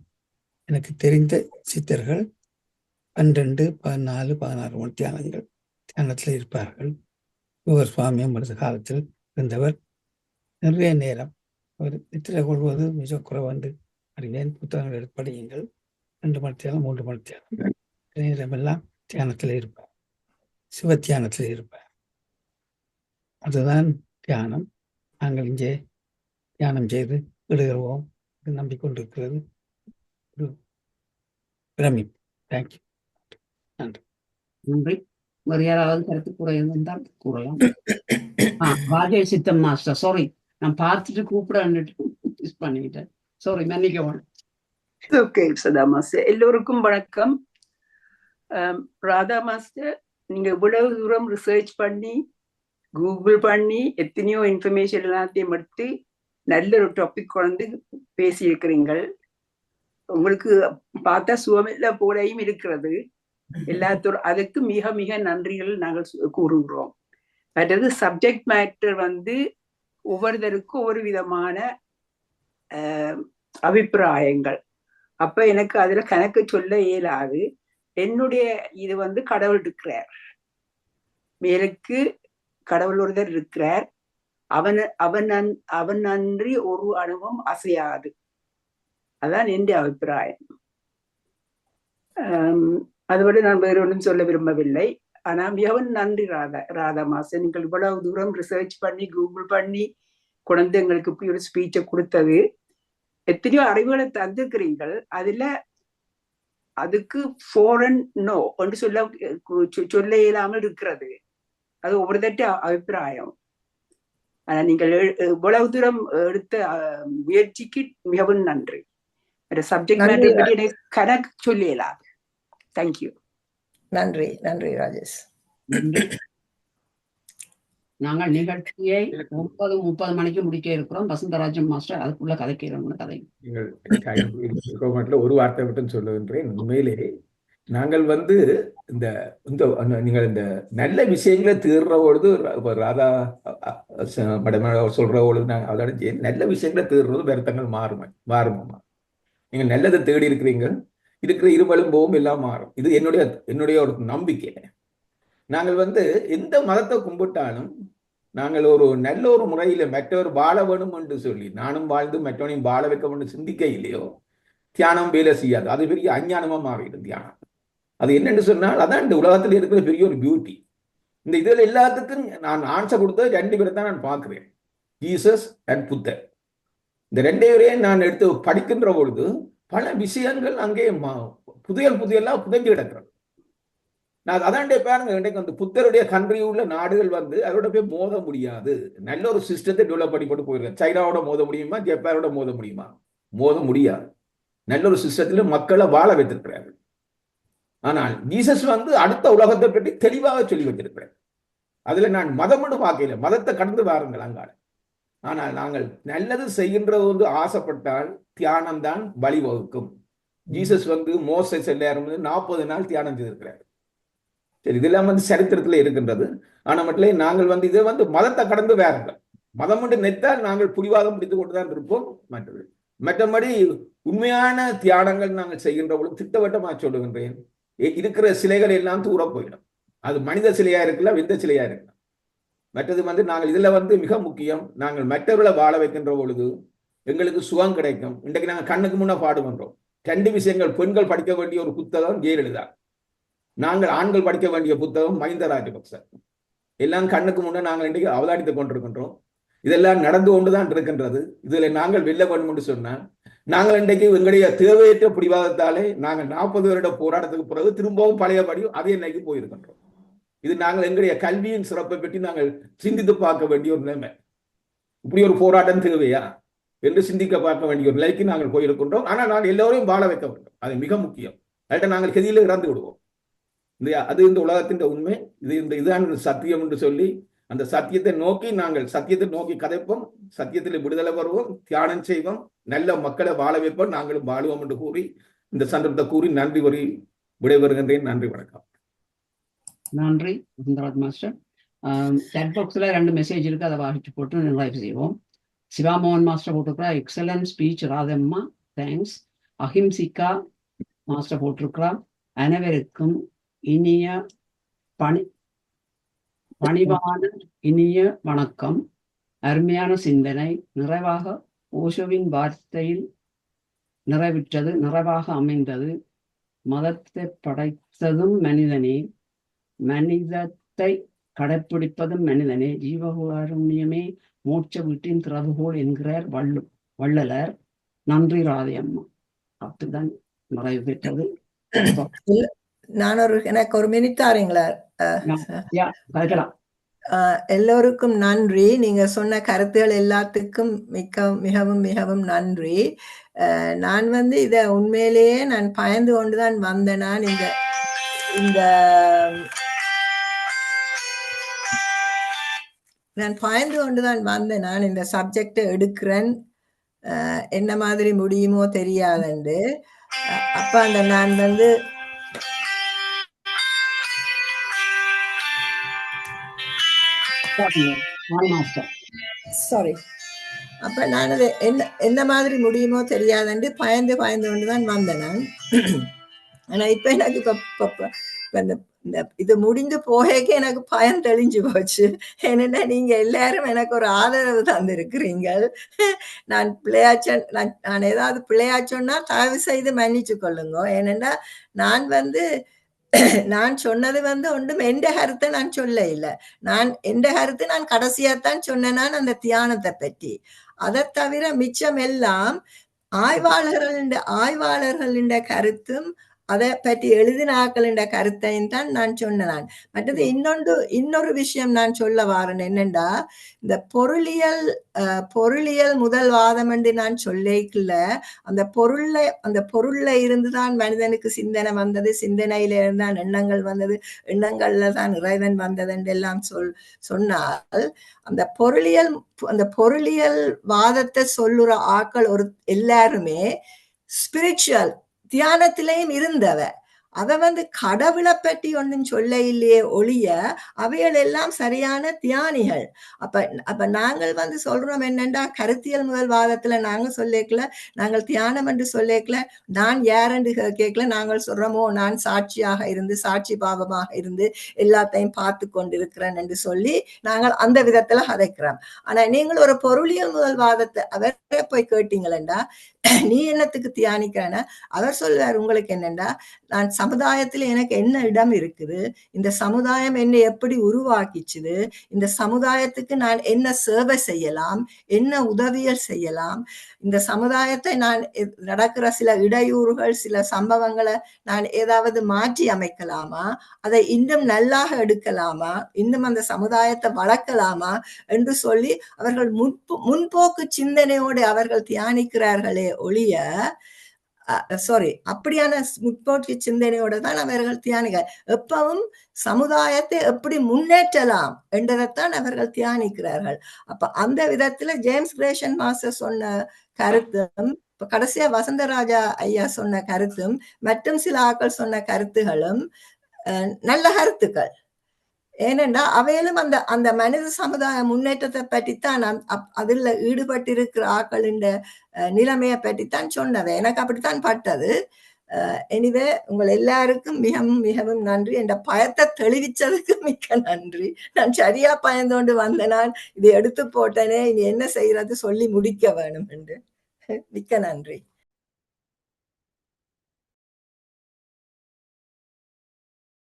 [SPEAKER 7] எனக்கு தெரிந்த சித்தர்கள் 12, 14, 16 மணி தியானத்தில் இருப்பார்கள். யோகர் சுவாமி அமிர்த காலத்தில் இருந்தவர் நிறைய நேரம் அவர் நித்திரை கொள்வது மிக குறைவு என்று அறிவேன். புத்தகங்கள் படியுங்கள். 2 மணி தியானம், 3 மணி தியானம் நேரமெல்லாம் தியானத்தில் இருப்பார், சிவ தியானத்தில் இருப்பார். அதுதான் தியானம். நாங்கள் இங்கே தியானம் செய்து விடுகிறோம் நம்பிக்கொண்டிருக்கிறது ஒரு பிரமிப்பு. தேங்க்யூ. நன்றி.
[SPEAKER 4] நன்றி. வேறு யாராவது கருத்து கூற இருந்தால் கூறலாம். ராஜேஷ் சித்தம் மாஸ்டர், சாரி, நான் பார்த்துட்டு கூப்பிட பண்ணிட்டேன். சாரி, மன்னிக்கவும்.
[SPEAKER 11] ஓகே சதா மாஸ்டர், எல்லோருக்கும் வணக்கம். ராதா மாஸ்டர், நீங்க இவ்வளவு தூரம் ரிசர்ச் பண்ணி கூகுள் பண்ணி எத்தனையோ இன்ஃபர்மேஷன் எல்லாத்தையும் எடுத்து நல்ல ஒரு டாபிக் கொண்டு பேசியிருக்கிறீங்கள். உங்களுக்கு பார்த்தா சுவமில்ல போலையும் இருக்கிறது. எல்லாத்தோட அதுக்கு மிக மிக நன்றிகள் நாங்கள் கூறுகிறோம். மற்றது சப்ஜெக்ட் மேட்டர் ஒவ்வொருத்தருக்கும் ஒவ்வொரு விதமான அபிப்பிராயங்கள். அப்ப எனக்கு அதுல கணக்கு சொல்ல இயலாது. என்னுடைய இது கடவுள் இருக்கிறார், மேலுக்கு கடவுள் ஒருத்தர் இருக்கிறார். அவன் நன்றி ஒரு அணுவும் அசையாது. அதான் என் அபிப்பிராயம். அதுபடி நான் வேறு ஒன்றும் சொல்ல விரும்பவில்லை. ஆனா மிகவும் நன்றி ராதா மாஸ்டர், நீங்கள் இவ்வளவு தூரம் ரிசர்ச் பண்ணி கூகுள் பண்ணி குழந்தை எங்களுக்கு இப்படி ஒரு ஸ்பீச்சை கொடுத்தது. எத்தனையோ அறிவுகளை தந்துக்கிறீங்கள். அதுக்கு ஃபாரன் நோ என்று சொல்ல இயலாமல் இருக்கிறது. அது ஒவ்வொருத்தட்ட அபிப்பிராயம். ஆனா நீங்கள் இவ்வளவு தூரம் எடுத்த முயற்சிக்கு மிகவும் நன்றி. சப்ஜெக்ட் மேட்டர் பற்றி எனக்கு கணக்கு சொல்லியலாது. தேங்க்யூ.
[SPEAKER 1] நன்றி. நன்றி ராஜேஷ்.
[SPEAKER 4] நாங்கள் நிகழ்ச்சியை 9:30 மணிக்கு முடிக்க இருக்கிறோம். வசந்தராஜன் மாஸ்டர் அதுக்குள்ள கதைக்கிறோம். கதை
[SPEAKER 10] நீங்கள் ஒரு வார்த்தை மட்டும் சொல்லுகின்றேன். உண்மையிலே நாங்கள் நீங்கள் இந்த நல்ல விஷயங்களை தீர்ற பொழுது ராதா சொல்ற பொழுது நாங்கள் அதோட நல்ல விஷயங்களை தீர்றது வருத்தங்கள் மாறுமா. நீங்கள் நல்லதை தேடி இருக்கிறீங்க, இருக்கிற இருமலும் போகும் எல்லாம் மாறும். இது என்னுடைய ஒரு நம்பிக்கை. நாங்கள் எந்த மதத்தை கும்பிட்டாலும் நாங்கள் ஒரு நல்ல ஒரு முறையில மற்றவர் வாழ வேணும் என்று சொல்லி நானும் வாழ்ந்து மற்றவனையும் வாழ வைக்க வேண்டும் சிந்திக்க இல்லையோ தியானம் வேலை செய்யாது. அது பெரிய அஞ்ஞானமா மாறிடும் தியானம். அது என்னன்னு சொன்னால் அதான் இந்த உலகத்தில் இருக்கிற பெரிய ஒரு பியூட்டி. இந்த இதில் எல்லாத்துக்கும் நான் ஆன்சர் கொடுத்தது 2 பேரை தான் நான் பார்க்கிறேன், ஜீசஸ் அண்ட் புத்தர். இந்த 2 பேரையும் நான் எடுத்து படிக்கின்ற பொழுது பல விஷயங்கள் அங்கே புதையெல்லாம் புதைஞ்சு கிடக்கிறது. நான் அதாண்டே பாருங்க, இன்றைக்கு புத்தருடைய கண்ட்ரி உள்ள நாடுகள் அதோட போய் மோத முடியாது. நல்ல ஒரு சிஸ்டத்தை டெவலப் பண்ணி போட்டு போயிருக்காங்க. சைனாவோட மோத முடியுமா, ஜப்பானோட மோத முடியுமா? மோத முடியாது. நல்ல ஒரு சிஸ்டத்துல மக்களை வாழ வைத்திருக்கிறார்கள். ஆனால் ஜீசஸ் அடுத்த உலகத்தை பற்றி தெளிவாக சொல்லி வச்சிருக்கிறேன். அதுல நான் மதம் பார்க்கல, மதத்தை கடந்து வாருங்கள் அங்கால. ஆனால் நாங்கள் நல்லது செய்கின்றது ஆசைப்பட்டால் தியானம் தான் வழிவகுக்கும். ஜீசஸ் மோசஸ் எல்லாரும் 40 நாள் தியானம் செய்திருக்கிறார். சரி, இதெல்லாம் சரித்திரத்துல இருக்கின்றது. ஆனா மட்டும் நாங்கள் இதை மதத்தை கடந்து வேறுங்கள். மதம் மட்டும் நெத்தால் நாங்கள் புடிவாதம் பிடித்துக் கொண்டுதான் இருப்போம். மற்றபடி உண்மையான தியானங்கள் நாங்கள் செய்கின்ற பொழுது திட்டவட்டமா சொல்லுகின்றேன், இருக்கிற சிலைகள் எல்லாம் தூர போயிடும். அது மனித சிலையா இருக்கலாம், எந்த சிலையா இருக்கலாம். மற்றது நாங்கள் இதுல மிக முக்கியம், நாங்கள் மற்றவர்களை வாழ வைக்கின்ற பொழுது எங்களுக்கு சுகம் கிடைக்கும். இன்றைக்கு நாங்கள் கண்ணுக்கு முன்ன பாடுகின்றோம், 2 விஷயங்கள். பெண்கள் படிக்க வேண்டிய ஒரு புத்தகம் ஜெயலலிதா, நாங்கள் ஆண்கள் படிக்க வேண்டிய புத்தகம் மஹிந்த ராஜபக்ச. எல்லாம் கண்ணுக்கு முன்னே நாங்கள் இன்றைக்கு அவதானித்துக் கொண்டிருக்கின்றோம். இதெல்லாம் நடந்து கொண்டுதான் இருக்கின்றது. இதுல நாங்கள் வெல்ல வேண்டும் என்று சொன்னால், நாங்கள் இன்றைக்கு எங்களுடைய தேவையற்ற பிடிவாதத்தாலே நாங்கள் 40 வருட போராட்டத்துக்கு பிறகு திரும்பவும் பழையபடி அதே நிலைக்கு போயிருக்கின்றோம். இது நாங்கள் எங்களுடைய கல்வியின் சிறப்பை பற்றி நாங்கள் சிந்தித்து பார்க்க வேண்டிய ஒரு நிலைமை. இப்படி ஒரு போராட்டம் தேவையா என்று சிந்திக்க பார்க்க வேண்டிய ஒரு நிலைக்கு நாங்கள் போயிருக்கின்றோம். ஆனால் நாங்கள் எல்லோரையும் வாழ வைக்க வேண்டும், அது மிக முக்கியம். அதில் நாங்கள் கதியில இறந்து விடுவோம். அது இந்த உலகத்தின் உண்மை. இதுதான் சத்தியம் என்று சொல்லி அந்த சத்தியத்தை நோக்கி கதைப்போம், சத்தியத்தில் விடுதலை வருவோம், தியானம் செய்வோம், நல்ல மக்களை வாழ வைப்போம், நாங்களும் வாழுவோம் என்று கூறி இந்த சந்தர்ப்பத்தை கூறி நன்றி கூறி விடைபெறுகின்றேன். நன்றி, வணக்கம்.
[SPEAKER 4] நன்றி வசந்தராஜ் மாஸ்டர். சாட் பாக்ஸ்ல 2 மெசேஜ் இருக்கு, அதை வாசிச்சு போட்டு நிறைவு செய்வோம். சிவாமோகன் மாஸ்டர் போட்டிருக்கிறா, excellent speech Radhamma, thanks. Ahimsika master போட்டிருக்கிறா, அனைவருக்கும் இனிய பணிவான இனிய வணக்கம், அருமையான சிந்தனை, நிறைவாக ஓஷோவின் வார்த்தையில் நிறைவுற்றது, நிறைவாக அமைந்தது. மதத்தை படைத்ததும் மனிதனே, மனிதத்தை கடைப்பிடிப்பதும் மனிதனே, ஜீவகாருண்யமே மோட்ச வீட்டின் திறவுகோல் என்கிறார் வள்ளலர். நன்றி ராதை அம்மா. அப்படிதான் நிறைவு பெற்றது.
[SPEAKER 1] நான் எனக்கு ஒரு மினிட் தாரீங்களா?
[SPEAKER 4] கலைக்கலாம்.
[SPEAKER 1] எல்லோருக்கும் நன்றி. நீங்க சொன்ன கருத்துகள் எல்லாத்துக்கும் மிகவும் மிகவும் நன்றி. நான் இத உண்மையிலேயே நான் பயந்து கொண்டுதான் வந்தேன். நான் பயந்து கொண்டுதான் வந்தேன். நான் இந்த சப்ஜெக்டை எடுக்கிறேன், என்ன மாதிரி முடியுமோ தெரியாதுண்டு. அப்ப நான் சாரி, அப்ப நான் அது என்ன மாதிரி முடியுமோ தெரியாதுண்டு பயந்து கொண்டுதான் வந்தேன் நான். ஆனா இப்ப எனக்கு இப்ப இது முடிந்து போகக்கு எனக்கு பயம் தெளிஞ்சு போச்சு. என்னன்னா நீங்க எல்லாரும் எனக்கு ஒரு ஆதரவு தந்திருக்கிறீங்க. நான் நான் ஏதாவது பிள்ளையாச்சோன்னா தயவு செய்து மன்னிச்சு கொள்ளுங்க. ஏனென்னா நான் சொன்னது ஒன்றும் எந்த கருத்தை நான் சொல்ல இல்லை. எந்த கருத்து நான் கடைசியாத்தான் சொன்னேன் அந்த தியானத்தை பற்றி. அதை தவிர மிச்சம் எல்லாம் ஆய்வாளர்களின் கருத்தும் அதை பற்றி எழுதின ஆக்களின் கருத்தையும் தான் நான் சொன்னேன். மற்றது இன்னொரு விஷயம் நான் சொல்ல வாரேன். என்னண்டா, இந்த பொருளியல் முதல் வாதம் என்று நான் சொல்லிக்கல. அந்த பொருள்ல இருந்துதான் மனிதனுக்கு சிந்தனை வந்தது, சிந்தனையில இருந்தான் எண்ணங்கள் வந்தது, எண்ணங்கள்ல தான் இறைவன் வந்தது என்றெல்லாம் சொன்னால் அந்த பொருளியல் வாதத்தை சொல்லுற ஆக்கள் எல்லாருமே ஸ்பிரிச்சுவல் தியானத்திலையும் இருந்தவ. அவ கடவுளை பற்றி ஒன்றும் சொல்ல இல்லையே ஒழிய அவைகள் எல்லாம் சரியான தியானிகள். அப்ப நாங்கள் சொல்றோம் என்னண்டா, கருத்தியல் முதல் வாதத்துல நாங்க சொல்லிக்கல, நாங்கள் தியானம் என்று சொல்லிக்கல, நான் யாரென்று கேட்கல. நாங்கள் சொல்றோமோ நான் சாட்சியாக இருந்து சாட்சி பாவமாக இருந்து எல்லாத்தையும் பார்த்து கொண்டிருக்கிறேன் என்று சொல்லி நாங்கள் அந்த விதத்துல கதைக்கிறோம். ஆனா நீங்கள் ஒரு பொருளியல் முதல் வாதத்தை அவரை போய் கேட்டீங்களா, நீ என்னத்துக்கு தியானிக்கிறேன்னா அவர் சொல்வார், உங்களுக்கு என்னண்டா, நான் சமுதாயத்துல எனக்கு என்ன இடம் இருக்குது, இந்த சமுதாயம் என்னை எப்படி உருவாக்கிச்சுது, இந்த சமுதாயத்துக்கு நான் என்ன சேவை செய்யலாம், என்ன உதவியல் செய்யலாம், இந்த சமுதாயத்தை நான் நடக்கிற சில இடையூறுகள் சில சம்பவங்களை நான் ஏதாவது மாற்றி அமைக்கலாமா, அதை இன்னும் நல்லாக எடுக்கலாமா, இன்னும் அந்த சமுதாயத்தை வளர்க்கலாமா என்று சொல்லி அவர்கள் முன்போக்கு சிந்தனையோடு அவர்கள் தியானிக்கிறார்களே ஒழிய அப்படியான முற்போக்கு சிந்தனையோட தான் அவர்கள் தியானிக்க, எப்பவும் சமுதாயத்தை எப்படி முன்னேற்றலாம் என்றதைத்தான் அவர்கள் தியானிக்கிறார்கள். அப்ப அந்த விதத்துல ஜேம்ஸ் கிரேஷன் மாஸ்டர் சொன்ன கருத்தும் கடைசியா வசந்தராஜா ஐயா சொன்ன கருத்தும் மற்றும் சில ஆக்கள் சொன்ன கருத்துகளும் நல்ல கருத்துக்கள். ஏனென்றா அவையிலும் அந்த மனித சமுதாய முன்னேற்றத்தை பற்றித்தான் அதில் ஈடுபட்டிருக்கிற ஆக்களின் நிலைமையை பற்றித்தான் சொன்னவை. எனக்கு அப்படித்தான் பட்டது. எனிவே உங்கள் எல்லாருக்கும் மிகவும் மிகவும் நன்றி. என்ற பயத்தை தெளிவிச்சதுக்கு மிக்க நன்றி. நான் சரியா பயந்தோண்டு வந்த நான் இதை எடுத்து போட்டேனே, இனி என்ன செய்யறது சொல்லி முடிக்க வேணும் என்று மிக்க நன்றி.